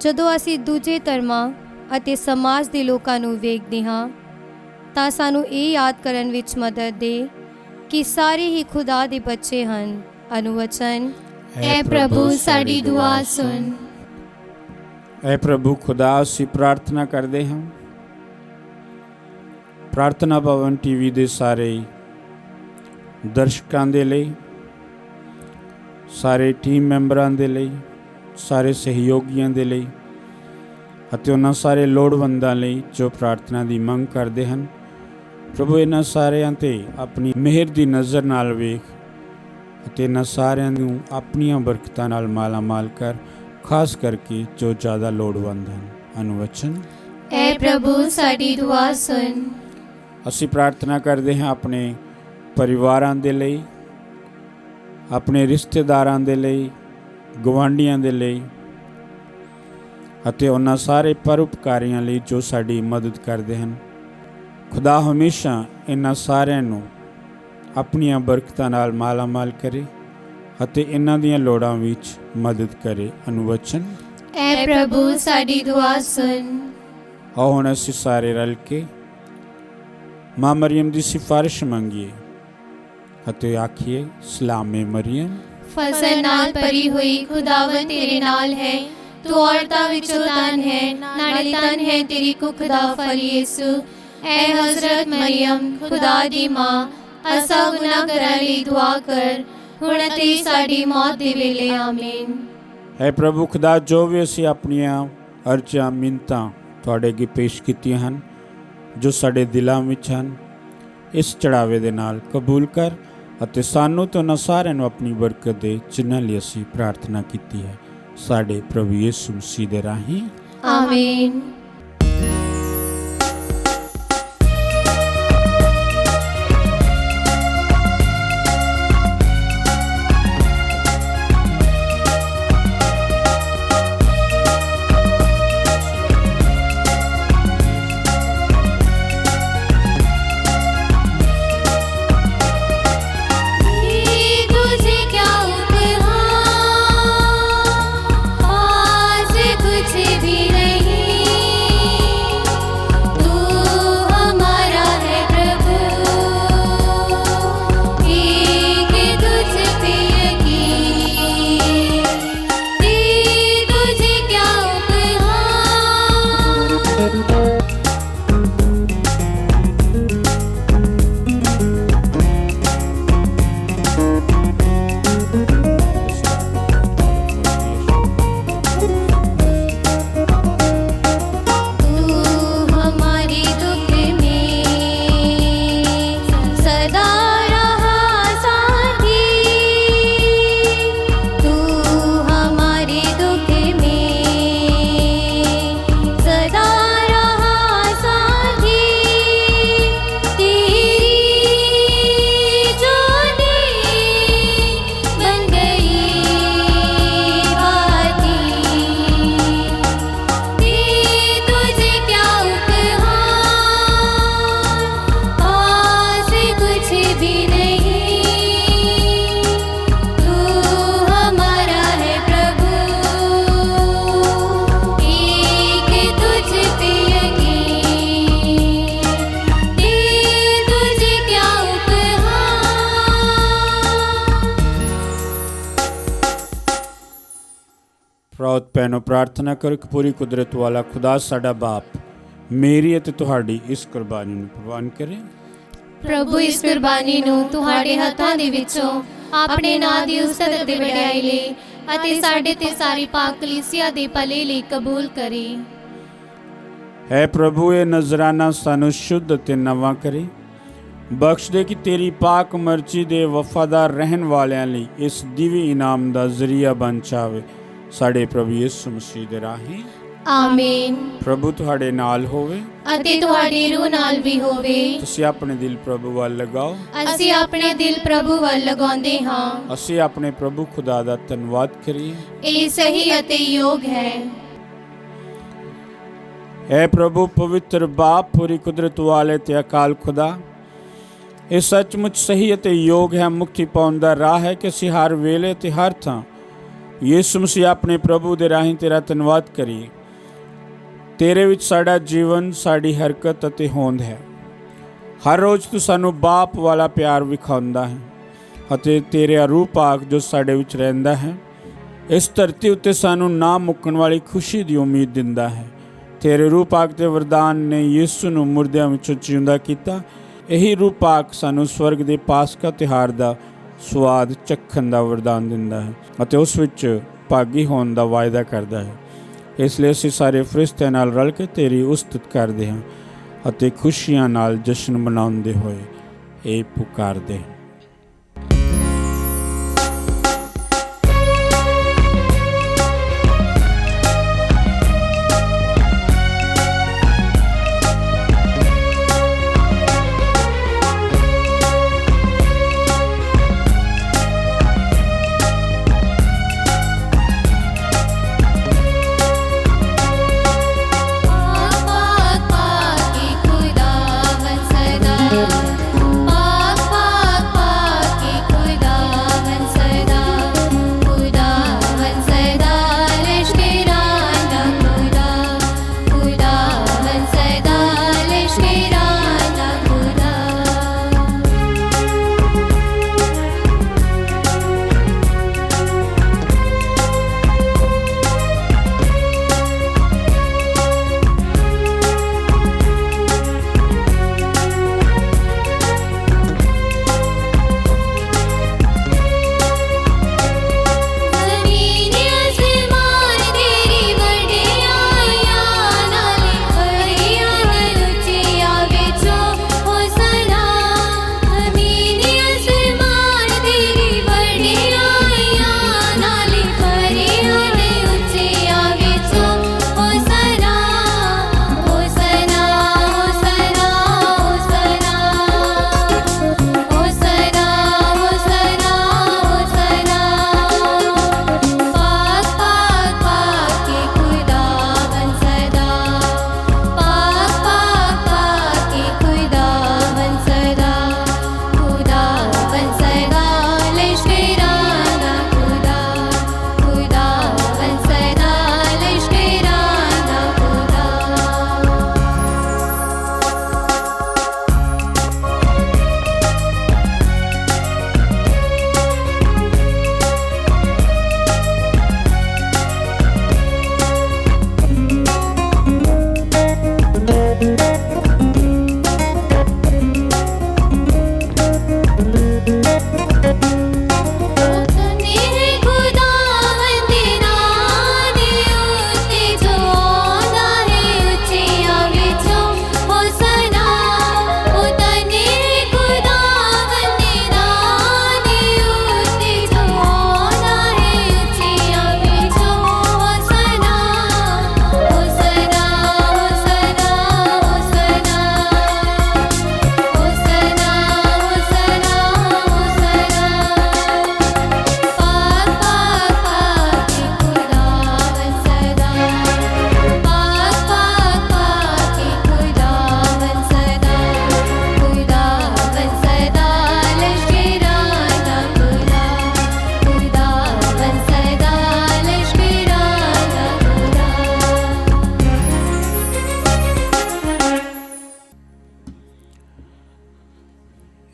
ਜਦੋਂ ਅਸੀਂ ਦੂਜੇ ਧਰਮਾਂ ਅਤੇ ਸਮਾਜ ਦੇ ਲੋਕਾਂ ਨੂੰ ਵੇਖਦੇ ਹਾਂ ਤਾਂ ਸਾਨੂੰ ਇਹ ਯਾਦ ਕਰਨ ਵਿੱਚ ਮਦਦ ਦੇ ਕਿ ਸਾਰੇ ਹੀ ਖੁਦਾ ਦੇ ਬੱਚੇ ਹਨ। ਅਨੁਵਚਨ। ਐ ਪ੍ਰਭੂ ਸਾਡੀ ਦੁਆ ਸੁਣ। ਐ ਪ੍ਰਭੂ ਖੁਦਾ, ਅਸੀਂ ਪ੍ਰਾਰਥਨਾ ਕਰਦੇ ਹਾਂ ਪ੍ਰਾਰਥਨਾ ਭਵਨ ਟੀਵੀ ਦੇ ਸਾਰੇ ਦਰਸ਼ਕਾਂ ਦੇ ਲਈ, ਸਾਰੇ ਟੀਮ ਮੈਂਬਰਾਂ ਦੇ ਲਈ, ਸਾਰੇ ਸਹਿਯੋਗੀਆਂ ਦੇ ਲਈ ਅਤੇ ਉਹਨਾਂ ਸਾਰੇ ਲੋੜਵੰਦਾਂ ਲਈ ਜੋ ਪ੍ਰਾਰਥਨਾ ਦੀ ਮੰਗ ਕਰਦੇ ਹਨ। ਪ੍ਰਭੂ, ਇਹਨਾਂ ਸਾਰਿਆਂ 'ਤੇ ਆਪਣੀ ਮਿਹਰ ਦੀ ਨਜ਼ਰ ਨਾਲ ਵੇਖ ਅਤੇ ਇਹਨਾਂ ਸਾਰਿਆਂ ਨੂੰ ਆਪਣੀਆਂ ਬਰਕਤਾਂ ਨਾਲ ਮਾਲਾ ਮਾਲ ਕਰ, ਖਾਸ ਕਰਕੇ ਜੋ ਜ਼ਿਆਦਾ ਲੋੜਵੰਦ ਹਨ। ਅਨੁਵਚਨ। ਐ ਪ੍ਰਭੂ ਸਾਡੀ ਦੁਆ ਸੁਣ। ਅਸੀਂ ਪ੍ਰਾਰਥਨਾ ਕਰਦੇ ਹਾਂ ਆਪਣੇ ਪਰਿਵਾਰਾਂ ਦੇ ਲਈ, ਆਪਣੇ ਰਿਸ਼ਤੇਦਾਰਾਂ ਦੇ ਲਈ, ਗਵਾਂਢੀਆਂ ਦੇ ਲਈ ਅਤੇ ਉਹਨਾਂ ਸਾਰੇ ਪਰਉਪਕਾਰੀਆਂ ਲਈ ਜੋ ਸਾਡੀ ਮਦਦ ਕਰਦੇ ਹਨ। ਖੁਦਾ ਹਮੇਸ਼ਾ ਇਹਨਾਂ ਸਾਰਿਆਂ ਨੂੰ ਆਪਣੀਆਂ ਬਰਕਤਾਂ ਨਾਲ ਮਾਲਾਮਾਲ ਕਰੇ ਅਤੇ ਇਹਨਾਂ ਦੀਆਂ ਲੋੜਾਂ ਵਿੱਚ ਮਦਦ ਕਰੇ। ਅਨੁਵਚਨ। ਐ ਪ੍ਰਭੂ ਸਾਡੀ ਦੁਆ ਸੁਣ। ਆਓ ਹੁਣ ਅਸੀਂ ਸਾਰੇ ਰਲ ਕੇ ਮਾਂ ਮਰੀਮ ਦੀ ਸਿਫਾਰਿਸ਼ ਮੰਗੀਏ ਅਤੇ ਆਖੀਏ, ਸਲਾਮੇ ਮਰੀਮ, ਫਜ਼ਲ ਨਾਲ ਭਰੀ ਹੋਈ ਖੁਦਾਵੰਦ ਤੇਰੇ ਨਾਲ ਹੈ। ਤੂੰ ਔਰਤਾਂ ਵਿੱਚੋਂ ਧਨ ਹੈ, ਨਾਲੇ ਧਨ ਹੈ ਤੇਰੀ ਕੁੱਖ ਦਾ ਫਲ ਯਿਸੂ। ਐ ਹਜ਼ਰਤ ਮਰੀਮ ਖੁਦਾ ਦੀ ਮਾਂ, ਅਸਾਂ ਗੁਨਾਹਗਾਰਾਂ ਲਈ ਦੁਆ ਕਰ, ਹੁਣ ਅਤੇ ਸਾਡੀ ਮੌਤ ਦੇ ਵੇਲੇ। ਆਮੀਨ। ਹੈ ਪ੍ਰਭੂ ਖੁਦਾ, ਜੋ ਵੀ ਅਸੀਂ ਆਪਣੀਆਂ ਅਰਜ਼ਾਂ ਮਿੰਨਤਾਂ ਤੁਹਾਡੇ ਅੱਗੇ ਪੇਸ਼ ਕੀਤੀਆਂ ਹਨ, ਜੋ ਸਾਡੇ ਦਿਲਾਂ ਵਿੱਚ ਹਨ, ਇਸ ਚੜਾਵੇ ਦੇ ਨਾਲ ਕਬੂਲ ਕਰ ਅਤੇ ਸਾਨੂੰ ਤੇ ਉਹਨਾਂ ਸਾਰਿਆਂ ਨੂੰ ਆਪਣੀ ਬਰਕਤ ਦੇ, ਜਿਨ੍ਹਾਂ ਲਈ ਅਸੀਂ ਪ੍ਰਾਰਥਨਾ ਕੀਤੀ ਹੈ, ਸਾਡੇ ਪ੍ਰਭੂ ਯਿਸੂ ਮਸੀਹ ਦੇ ਰਾਹੀਂ। ਆਮੀਨ। ਪ੍ਰੋਤ ਭੈਣੋ, ਪ੍ਰਾਰਥਨਾ ਕਰੋ ਕਿ ਪੂਰੀ ਕੁਦਰਤ ਵਾਲਾ ਖੁਦਾ ਸਾਡਾ ਬਾਪ ਮੇਰੀ ਅਤੇ ਤੁਹਾਡੀ ਇਸ ਕੁਰਬਾਨੀ ਨੂੰ ਪ੍ਰਵਾਨ ਕਰੇ। ਪ੍ਰਭੂ ਇਸ ਕੁਰਬਾਨੀ ਨੂੰ ਤੁਹਾਡੇ ਹੱਥਾਂ ਦੇ ਵਿੱਚੋਂ ਆਪਣੇ ਨਾਂ ਦੀ ਉਸਤਤ ਅਤੇ ਵਡਿਆਈ ਲਈ ਅਤੇ ਸਾਡੇ ਤੇ ਸਾਰੀ ਪਾਕ ਕਲੀਸਿਆ ਦੇ ਭਲੇ ਲਈ ਕਬੂਲ ਕਰੇ। ਹੈ ਪ੍ਰਭੂ, ਇਹ ਨਜ਼ਰਾਨਾ ਸਾਨੂੰ ਸ਼ੁੱਧ ਅਤੇ ਨਵਾਂ ਕਰੇ। ਬਖਸ਼ ਦੇ ਕਿ ਤੇਰੀ ਪਾਕ ਮਰਜ਼ੀ ਦੇ ਵਫਾਦਾਰ ਰਹਿਣ ਵਾਲਿਆਂ ਲਈ ਇਸ ਦਿਵੀ ਇਨਾਮ ਦਾ ਜ਼ਰੀਆ ਬਣ ਜਾਵੇ, ਸਾਡੇ ਪ੍ਰਭੂ ਯਿਸੂ ਮਸੀਹ ਦੇ ਰਾਹੀਂ। ਆਮੀਨ। ਪ੍ਰਭੂ ਤੁਹਾਡੇ ਨਾਲ ਹੋਵੇ ਅਤੇ ਤੁਹਾਡੀ ਰੂਹ ਨਾਲ ਵੀ ਹੋਵੇ। ਤੁਸੀਂ ਆਪਣੇ ਦਿਲ ਪ੍ਰਭੂ ਵੱਲ ਲਗਾਓ। ਅਸੀਂ ਆਪਣੇ ਦਿਲ ਪ੍ਰਭੂ ਵੱਲ ਲਗਾਉਂਦੇ ਹਾਂ। ਅਸੀਂ ਆਪਣੇ ਪ੍ਰਭੂ ਖੁਦਾ ਦਾ ਧੰਨਵਾਦ ਕਰੀਏ। ਇਹ ਸਹੀ ਅਤੇ ਯੋਗ ਹੈ। ਹੈ ਪ੍ਰਭੂ ਪਵਿੱਤਰ ਬਾਪ, ਪੂਰੀ ਕੁਦਰਤ ਵਾਲੇ ਤੇ ਅਕਾਲ ਖੁਦਾ, ਇਹ ਸੱਚਮੁੱਚ ਸਹੀ ਅਤੇ ਯੋਗ ਹੈ, ਮੁਕਤੀ ਪਾਉਣ ਦਾ ਰਾਹ ਹੈ ਕਿ ਅਸੀਂ ਹਰ ਵੇਲੇ ਤੇ ਹਰ ਥਾਂ ਯਿਸੂ ਮਸੀਹ ਆਪਣੇ ਪ੍ਰਭੂ ਦੇ ਰਾਹੀਂ ਤੇਰਾ ਧੰਨਵਾਦ ਕਰੀਏ। ਤੇਰੇ ਵਿੱਚ ਸਾਡਾ ਜੀਵਨ, ਸਾਡੀ ਹਰਕਤ ਅਤੇ ਹੋਂਦ ਹੈ। ਹਰ ਰੋਜ਼ ਤੂੰ ਸਾਨੂੰ ਬਾਪ ਵਾਲਾ ਪਿਆਰ ਵਿਖਾਉਂਦਾ ਹੈ ਅਤੇ ਤੇਰੇ ਰੂਹ ਪਾਕ ਜੋ ਸਾਡੇ ਵਿੱਚ ਰਹਿੰਦਾ ਹੈ, ਇਸ ਧਰਤੀ ਉੱਤੇ ਸਾਨੂੰ ਨਾ ਮੁੱਕਣ ਵਾਲੀ ਖੁਸ਼ੀ ਦੀ ਉਮੀਦ ਦਿੰਦਾ ਹੈ। ਤੇਰੇ ਰੂਹ ਪਾਕ ਤੇ ਵਰਦਾਨ ਨੇ ਯਿਸੂ ਨੂੰ ਮੁਰਦਿਆਂ ਵਿੱਚੋਂ ਜਿਉਂਦਾ ਕੀਤਾ। ਇਹੀ ਰੂਹ ਪਾਕ ਸਾਨੂੰ ਸਵਰਗ ਦੇ ਪਾਸਕਾ ਤਿਉਹਾਰ ਦਾ ਸਵਾਦ ਚੱਖਣ ਦਾ ਵਰਦਾਨ ਦਿੰਦਾ ਹੈ ਅਤੇ ਉਸ ਵਿੱਚ ਭਾਗੀ ਹੋਣ ਦਾ ਵਾਅਦਾ ਕਰਦਾ ਹੈ। ਇਸ ਲਈ ਅਸੀਂ ਸਾਰੇ ਫਰਿਸ਼ਤਿਆਂ ਨਾਲ ਰਲ ਕੇ ਤੇਰੀ ਉਸਤਤ ਕਰਦੇ ਹਾਂ ਅਤੇ ਖੁਸ਼ੀਆਂ ਨਾਲ ਜਸ਼ਨ ਮਨਾਉਂਦੇ ਹੋਏ ਇਹ ਪੁਕਾਰਦੇ ਹਾਂ।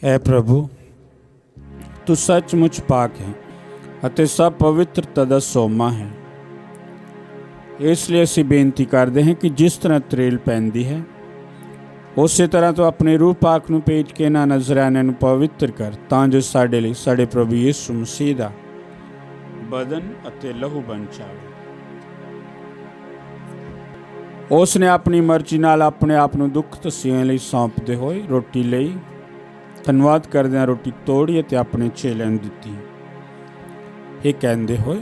ਐ ਪ੍ਰਭੂ, ਤੂੰ ਸੱਚਮੁੱਚ ਪਾਕ ਹੈ ਅਤੇ ਸਭ ਪਵਿੱਤਰਤਾ ਦਾ ਸੋਮਾ ਹੈ। ਇਸ ਲਈ ਅਸੀਂ ਬੇਨਤੀ ਕਰਦੇ ਹਾਂ ਕਿ ਜਿਸ ਤਰ੍ਹਾਂ ਤਰੇਲ ਪੈਂਦੀ ਹੈ, ਉਸੇ ਤਰ੍ਹਾਂ ਤੂੰ ਆਪਣੇ ਰੂਹ ਪਾਕ ਨੂੰ ਭੇਜ ਕੇ ਇਹਨਾਂ ਨਜ਼ਰਾਨਿਆਂ ਨੂੰ ਪਵਿੱਤਰ ਕਰ, ਤਾਂ ਜੋ ਸਾਡੇ ਲਈ ਸਾਡੇ ਪ੍ਰਭੂ ਯਿਸੂ ਮਸੀਹ ਦਾ ਬਦਨ ਅਤੇ ਲਹੂ ਬਣ ਜਾਵੇ। ਉਸ ਨੇ ਆਪਣੀ ਮਰਜ਼ੀ ਨਾਲ ਆਪਣੇ ਆਪ ਨੂੰ ਦੁੱਖ ਤਸੀਹਿਆਂ ਲਈ ਸੌਂਪਦੇ ਹੋਏ ਰੋਟੀ ਲਈ, ਧੰਨਵਾਦ ਕਰਦਿਆਂ ਰੋਟੀ ਤੋੜੀ ਅਤੇ ਆਪਣੇ ਚੇਲਿਆਂ ਨੂੰ ਦਿੱਤੀ, ਇਹ ਕਹਿੰਦੇ ਹੋਏ,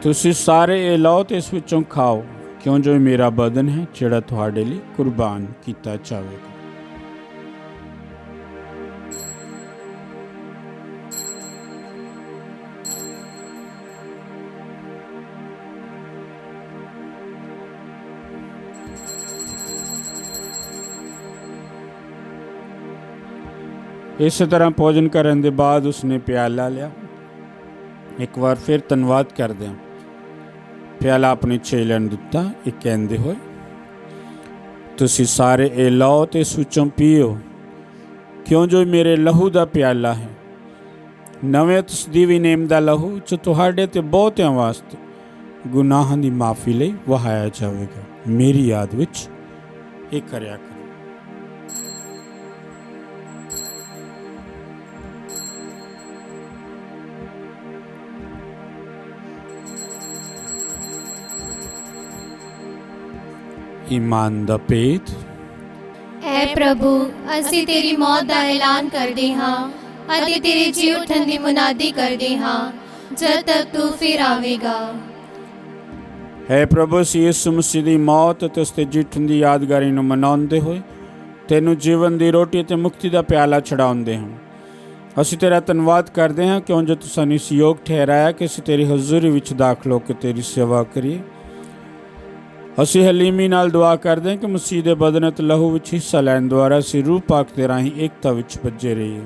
ਤੁਸੀਂ ਸਾਰੇ ਇਹ ਲਓ ਤੇ ਇਸ ਵਿੱਚੋਂ ਖਾਓ, ਕਿਉਂ ਜੋ ਇਹ ਮੇਰਾ ਬਦਨ ਹੈ ਜਿਹੜਾ ਤੁਹਾਡੇ ਲਈ ਕੁਰਬਾਨ ਕੀਤਾ ਜਾਵੇਗਾ। ਇਸੇ ਤਰ੍ਹਾਂ ਭੋਜਨ ਕਰਨ ਦੇ ਬਾਅਦ ਉਸਨੇ ਪਿਆਲਾ ਲਿਆ, ਇੱਕ ਵਾਰ ਫਿਰ ਧੰਨਵਾਦ ਕਰਦਿਆਂ ਪਿਆਲਾ ਆਪਣੇ ਚੇਲਿਆਂ ਨੂੰ ਦਿੱਤਾ, ਇਹ ਕਹਿੰਦੇ ਹੋਏ, ਤੁਸੀਂ ਸਾਰੇ ਇਹ ਲਓ ਤੇ ਇਸ ਵਿੱਚੋਂ ਪੀਓ, ਕਿਉਂ ਜੋ ਮੇਰੇ ਲਹੂ ਦਾ ਪਿਆਲਾ ਹੈ, ਨਵੇਂ ਤਸਦੀਵੀ ਨੇਮ ਦਾ ਲਹੂ, ਜੋ ਤੁਹਾਡੇ ਤੇ ਬਹੁਤਿਆਂ ਵਾਸਤੇ ਗੁਨਾਹਾਂ ਦੀ ਮਾਫੀ ਲਈ ਵਹਾਇਆ ਜਾਵੇਗਾ। ਮੇਰੀ ਯਾਦ ਵਿੱਚ ਇਹ ਕਰਿਆ ਕਰੋ। ਈਮਾਨ ਦਾ ਭੇਦ। ਐ ਪ੍ਰਭੂ, ਅਸੀਂ ਤੇਰੀ ਮੌਤ ਦਾ ਐਲਾਨ ਕਰਦੇ ਹਾਂ ਅਤੇ ਤੇਰੇ ਜੀ ਉਠਣ ਦੀ ਮੁਨਾਦੀ ਕਰਦੇ ਹਾਂ, ਜਦ ਤੱਕ ਤੂੰ ਫਿਰ ਆਵੇਗਾ। ਹੈ ਪ੍ਰਭੂ, ਅਸੀਂ ਯਿਸੂ ਮਸੀਹ ਦੀ ਮੌਤ ਅਤੇ ਉਸ ਦੇ ਜੀ ਉਠਣ ਦੀ ਯਾਦਗਾਰੀ ਨੂੰ ਮਨਾਉਂਦੇ ਹੋਏ ਤੈਨੂੰ ਜੀਵਨ ਦੀ ਰੋਟੀ ਅਤੇ ਮੁਕਤੀ ਦਾ ਪਿਆਲਾ ਛਡਾਉਂਦੇ ਹਾਂ। ਅਸੀਂ ਤੇਰਾ ਧੰਨਵਾਦ ਕਰਦੇ ਹਾਂ, ਕਿਉਂ ਜੋ ਤੂੰ ਸਾਨੂੰ ਇਸ ਯੋਗ ਠਹਿਰਾਇਆ ਕਿ ਅਸੀਂ ਤੇਰੀ ਹਜ਼ੂਰੀ ਵਿੱਚ ਦਾਖਲ ਹੋ ਕੇ ਤੇਰੀ ਸੇਵਾ ਕਰੀਏ। ਅਸੀਂ ਹਲੀਮੀ ਨਾਲ ਦੁਆ ਕਰਦੇ ਹਾਂ ਕਿ ਮਸੀਹ ਦੇ ਬਦਨ ਅਤੇ ਲਹੂ ਵਿੱਚ ਹਿੱਸਾ ਲੈਣ ਦੁਆਰਾ ਅਸੀਂ ਰੂਹ ਪਾਕ ਦੇ ਰਾਹੀਂ ਏਕਤਾ ਵਿੱਚ ਬੱਝੇ ਰਹੀਏ।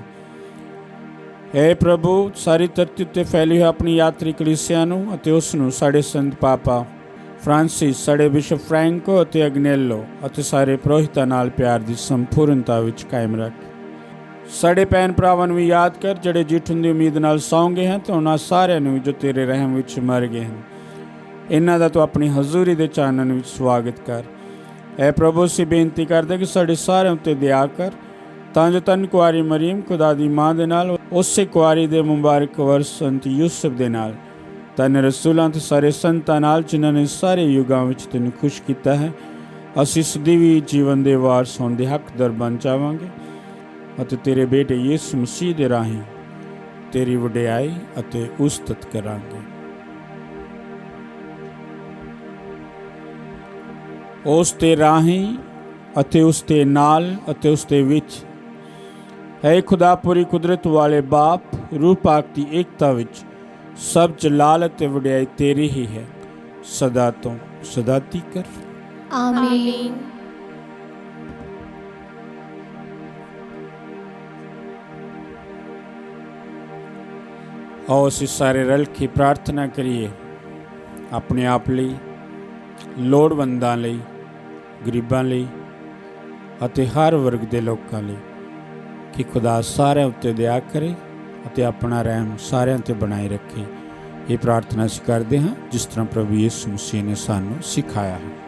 ਹੈ ਪ੍ਰਭੂ, ਸਾਰੀ ਧਰਤੀ ਉੱਤੇ ਫੈਲੀ ਹੋਈ ਆਪਣੀ ਯਾਤਰੀ ਕਲੀਸਿਆ ਨੂੰ ਅਤੇ ਉਸ ਨੂੰ ਸਾਡੇ ਸੰਤ ਪਾਪਾ ਫਰਾਂਸਿਸ, ਸਾਡੇ ਬਿਸ਼ਪ ਫਰੈਂਕੋ ਅਤੇ ਅਗਨੇਲੋ ਅਤੇ ਸਾਰੇ ਪੁਰੋਹਿਤਾਂ ਨਾਲ ਪਿਆਰ ਦੀ ਸੰਪੂਰਨਤਾ ਵਿੱਚ ਕਾਇਮ ਰੱਖ। ਸਾਡੇ ਭੈਣ ਭਰਾਵਾਂ ਨੂੰ ਵੀ ਯਾਦ ਕਰ ਜਿਹੜੇ ਜੀਠਣ ਦੀ ਉਮੀਦ ਨਾਲ ਸੌਂ ਗਏ ਹਨ, ਤੇ ਉਹਨਾਂ ਸਾਰਿਆਂ ਨੂੰ ਜੋ ਤੇਰੇ ਰਹਿਮ ਵਿੱਚ ਮਰ ਗਏ ਹਨ, ਇਹਨਾਂ ਦਾ ਤੂੰ ਆਪਣੀ ਹਜ਼ੂਰੀ ਦੇ ਚਾਨਣ ਵਿੱਚ ਸਵਾਗਤ ਕਰ। ਐ ਪ੍ਰਭੂ, ਅਸੀਂ ਬੇਨਤੀ ਕਰਦੇ ਕਿ ਸਾਡੇ ਸਾਰਿਆਂ ਉੱਤੇ ਦਇਆ ਕਰ, ਤਾਂ ਜੋ ਧੰਨ ਕੁਆਰੀ ਮਰੀਮ ਖੁਦਾ ਦੀ ਮਾਂ ਦੇ ਨਾਲ, ਉਸੇ ਕੁਆਰੀ ਦੇ ਮੁਬਾਰਕ ਵਰ ਸੰਤ ਯੂਸਫ ਦੇ ਨਾਲ, ਧੰਨ ਰਸੂਲਾਂ ਤੇ ਸਾਰੇ ਸੰਤਾਂ ਨਾਲ, ਜਿਨ੍ਹਾਂ ਨੇ ਸਾਰੇ ਯੁੱਗਾਂ ਵਿੱਚ ਤੈਨੂੰ ਖੁਸ਼ ਕੀਤਾ ਹੈ, ਅਸੀਂ ਸਦੀਵੀ ਜੀਵਨ ਦੇ ਵਾਰਸ ਹੋਣ ਦੇ ਹੱਕਦਾਰ ਬਣ ਜਾਵਾਂਗੇ ਅਤੇ ਤੇਰੇ ਬੇਟੇ ਯਿਸੂ ਮਸੀਹ ਦੇ ਰਾਹੀਂ ਤੇਰੀ ਵਡਿਆਈ ਅਤੇ ਉਸਤਤ ਕਰਾਂਗੇ। ਉਸ ਦੇ ਰਾਹੀਂ ਅਤੇ ਉਸ ਦੇ ਨਾਲ ਅਤੇ ਉਸ ਦੇ ਵਿੱਚ ਹੈ ਖੁਦਾ ਪੂਰੀ ਕੁਦਰਤ ਵਾਲੇ ਬਾਪ, ਰੂਹ ਪਾਕ ਦੀ ਏਕਤਾ ਵਿੱਚ ਸਭ ਜਲਾਲ ਅਤੇ ਵਡਿਆਈ ਤੇਰੀ ਹੀ ਹੈ, ਸਦਾ ਤੋਂ ਸਦਾ ਤੀਕਰ। ਆਮੀਨ। ਆਓ ਅਸੀਂ ਸਾਰੇ ਰਲ ਕੇ ਪ੍ਰਾਰਥਨਾ ਕਰੀਏ, ਆਪਣੇ ਆਪ ਲਈ, ਲੋੜਵੰਦਾਂ ਲਈ, ਗਰੀਬਾਂ ਲਈ ਅਤੇ ਹਰ ਵਰਗ ਦੇ ਲੋਕਾਂ ਲਈ, ਕਿ ਖੁਦਾ ਸਾਰਿਆਂ ਉੱਤੇ ਦਇਆ ਕਰੇ ਅਤੇ ਆਪਣਾ ਰਹਿਮ ਸਾਰਿਆਂ 'ਤੇ ਬਣਾਈ ਰੱਖੇ। ਇਹ ਪ੍ਰਾਰਥਨਾ ਅਸੀਂ ਕਰਦੇ ਹਾਂ ਜਿਸ ਤਰ੍ਹਾਂ ਪ੍ਰਭੂ ਯਿਸੂ ਮਸੀਹ ਨੇ ਸਾਨੂੰ ਸਿਖਾਇਆ ਹੈ।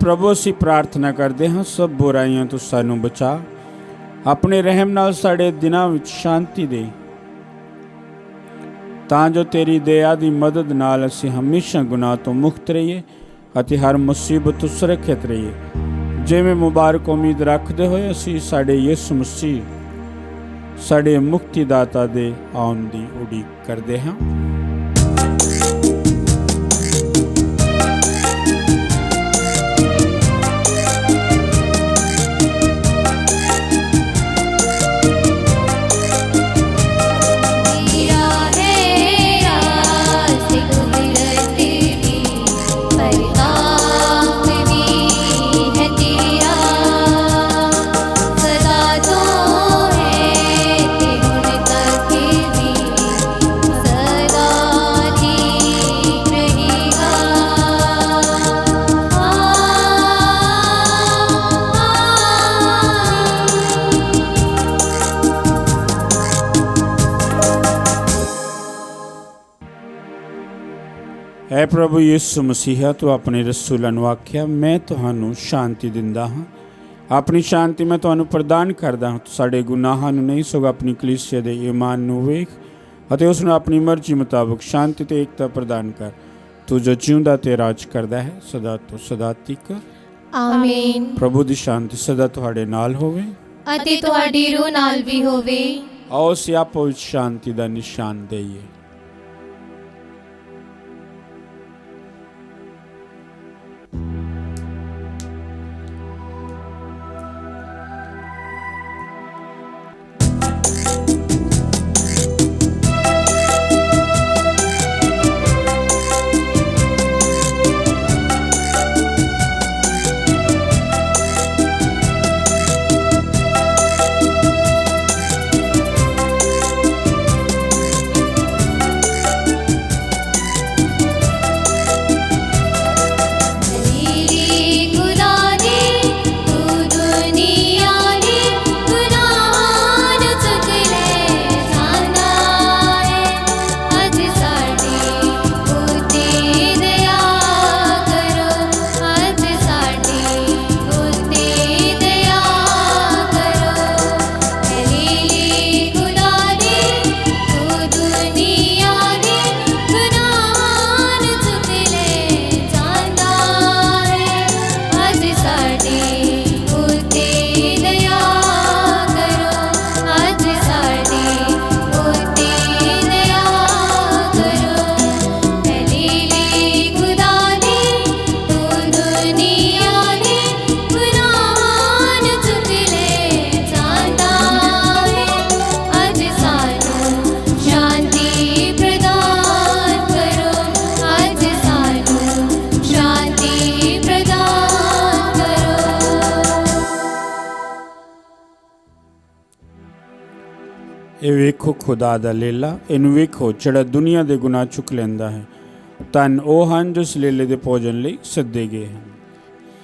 प्रभु ਅਸੀਂ ਪ੍ਰਾਰਥਨਾ ਕਰਦੇ ਹਾਂ ਸਭ ਬੁਰਾਈਆਂ ਤੋਂ ਸਾਨੂੰ ਬਚਾ, ਆਪਣੇ ਰਹਿਮ ਨਾਲ ਸਾਡੇ ਦਿਨਾਂ ਵਿੱਚ ਸ਼ਾਂਤੀ ਦੇ, ਤਾਂ ਜੋ ਤੇਰੀ ਦਇਆ ਦੀ ਮਦਦ ਨਾਲ ਅਸੀਂ ਹਮੇਸ਼ਾ ਗੁਨਾਹ ਤੋਂ ਮੁਕਤ ਰਹੀਏ ਅਤੇ ਹਰ ਮੁਸੀਬਤ ਤੋਂ ਸੁਰੱਖਿਅਤ ਰਹੀਏ। ਜਿਵੇਂ ਮੁਬਾਰਕ ਉਮੀਦ ਰੱਖਦੇ ਹੋਏ ਅਸੀਂ ਸਾਡੇ ਯਿਸੂ ਮਸੀਹ ਸਾਡੇ ਮੁਕਤੀਦਾਤਾ ਦੇ ਆਉਣ ਦੀ ਉਡੀਕ ਕਰਦੇ ਹਾਂ। ਐ ਪ੍ਰਭੂ ਯਿਸੂ ਮਸੀਹਾ ਤੂੰ ਆਪਣੇ ਰਸੂਲਾਂ ਨੂੰ ਆਖਿਆ, ਮੈਂ ਤੁਹਾਨੂੰ ਸ਼ਾਂਤੀ ਦਿੰਦਾ ਹਾਂ, ਆਪਣੀ ਸ਼ਾਂਤੀ ਮੈਂ ਤੁਹਾਨੂੰ ਪ੍ਰਦਾਨ ਕਰਦਾ ਹਾਂ। ਤੂੰ ਸਾਡੇ ਗੁਨਾਹਾਂ ਨੂੰ ਨਹੀਂ ਸਗੋਂ ਆਪਣੀ ਕਲੀਸਿਆ ਦੇ ਈਮਾਨ ਨੂੰ ਵੇਖ ਅਤੇ ਉਸ ਨੂੰ ਆਪਣੀ ਮਰਜ਼ੀ ਮੁਤਾਬਕ ਸ਼ਾਂਤੀ ਤੇ ਏਕਤਾ ਪ੍ਰਦਾਨ ਕਰ। ਤੂੰ ਜੋ ਜਿਉਂਦਾ ਤੇ ਰਾਜ ਕਰਦਾ ਹੈ ਸਦਾ ਤੋਂ ਸਦਾ ਤੱਕ। ਆਮੀਨ। ਪ੍ਰਭੂ ਦੀ ਸ਼ਾਂਤੀ ਸਦਾ ਤੁਹਾਡੇ ਨਾਲ ਹੋਵੇ ਅਤੇ ਤੁਹਾਡੀ ਰੂਹ ਨਾਲ ਵੀ ਹੋਵੇ। ਆਓ ਅਸੀਂ ਆਪੋ ਵਿੱਚ ਸ਼ਾਂਤੀ ਦਾ ਨਿਸ਼ਾਨ ਦੇਈਏ। ਇਹ ਵੇਖੋ ਖੁਦਾ ਦਾ ਲੇਲਾ, ਇਹਨੂੰ ਵੇਖੋ ਜਿਹੜਾ ਦੁਨੀਆ ਦੇ ਗੁਨਾਹ ਚੁੱਕ ਲੈਂਦਾ ਹੈ। ਧੰਨ ਉਹ ਹਨ ਜੋ ਇਸ ਲੇਲੇ ਦੇ ਭੋਜਨ ਲਈ ਸੱਦੇ ਗਏ ਹਨ।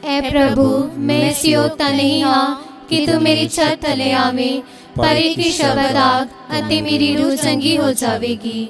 ਐ ਪ੍ਰਭੂ, ਮੈਂ ਇਸ ਯੋਗ ਤਾਂ ਨਹੀਂ ਹਾਂ ਕਿ ਤੂੰ ਮੇਰੀ ਛੱਤ ਥੱਲੇ ਆਵੇਂ, ਪਰ ਇੱਕ ਸ਼ਬਦ ਆਖ ਅਤੇ ਮੇਰੀ ਰੂਹ ਚੰਗੀ ਹੋ ਜਾਵੇਗੀ।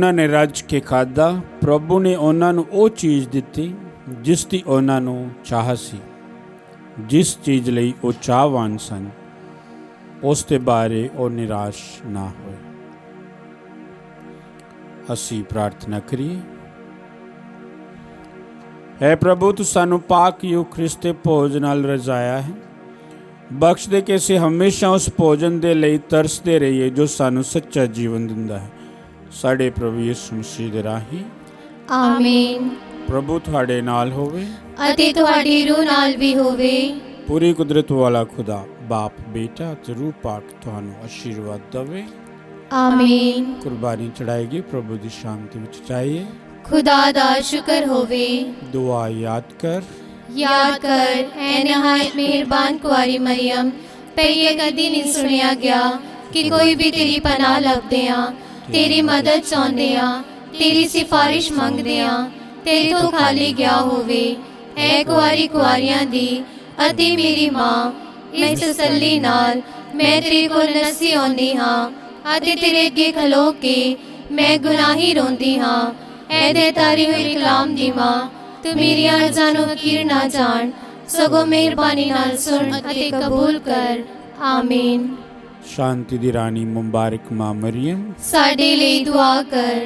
ਉਹਨਾਂ ਨੇ ਰੱਜ ਕੇ ਖਾਧਾ। ਪ੍ਰਭੂ ਨੇ ਉਹਨਾਂ ਨੂੰ ਉਹ ਚੀਜ਼ ਦਿੱਤੀ ਜਿਸ ਦੀ ਉਹਨਾਂ ਨੂੰ ਚਾਹ ਸੀ, ਜਿਸ ਚੀਜ਼ ਲਈ ਉਹ ਚਾਹਵਾਨ ਸਨ। ਉਸ ਦੇ ਬਾਰੇ ਉਹ ਨਿਰਾਸ਼ ਨਾ ਹੋਏ। ਅਸੀਂ ਪ੍ਰਾਰਥਨਾ ਕਰੀਏ। ਹੈ ਪ੍ਰਭੂ, ਤੂੰ ਸਾਨੂੰ ਪਾਕ ਯੂਖਰਿਸਤ ਦੇ ਭੋਜ ਨਾਲ ਰਜ਼ਾਇਆ ਹੈ। ਬਖਸ਼ ਦੇ ਕਿ ਅਸੀਂ ਹਮੇਸ਼ਾ ਉਸ ਭੋਜਨ ਦੇ ਲਈ ਤਰਸਦੇ ਰਹੀਏ ਜੋ ਸਾਨੂੰ ਸੱਚਾ ਜੀਵਨ ਦਿੰਦਾ ਹੈ। ਸਾਡੇ ਪ੍ਰਭੂ ਯਿਸੂ ਮਸੀਹ ਦੇ ਰਾਹੀਂ ਆਮੀਨ। ਪ੍ਰਭੂ ਤੁਹਾਡੇ ਨਾਲ ਹੋਵੇ ਅਤੇ ਤੁਹਾਡੀ ਰੂਹ ਨਾਲ ਵੀ ਹੋਵੇ। ਪੂਰੀ ਕੁਦਰਤ ਵਾਲਾ ਖੁਦਾ ਬਾਪ, ਬੇਟਾ ਤੇ ਰੂਹ ਪਾਕ ਤੁਹਾਨੂੰ ਆਸ਼ੀਰਵਾਦ ਦੇਵੇ। ਆਮੀਨ। ਕੁਰਬਾਨੀ ਚੜਾਏਗੀ ਪ੍ਰਭੂ ਦੀ ਸ਼ਾਂਤੀ ਵਿੱਚ ਚਾਹੀਏ। खुदा दा शुक्र होवे। दुआ याद कर ऐ नहायत मेहरबान कुआरी मरियम, पहले कदी नहीं सुनिया गया कि कोई भी तेरी पनाह लभदे आ, तेरी मदद चाहुंदे आ, तेरी सिफारिश मंगदे आ, तेरे तो खाली गया होवे। ऐ कुआरी कुआरियां दी अति मेरी मां, इस तसल्ली नाल मैं तेरे कोल नसी आउंदी हां अते तेरे अगे खलो के मैं गुनाही रोंदी हां। ऐ तारी हुई कलाम दी मां, तू मेरी अर्ज़ां नूं अखीर ना जान, सगों मेहरबानी नाल सुन अते कबूल कर। आमीन। शांति दी रानी मुबारक मां मरियम साडे लिए दुआ कर।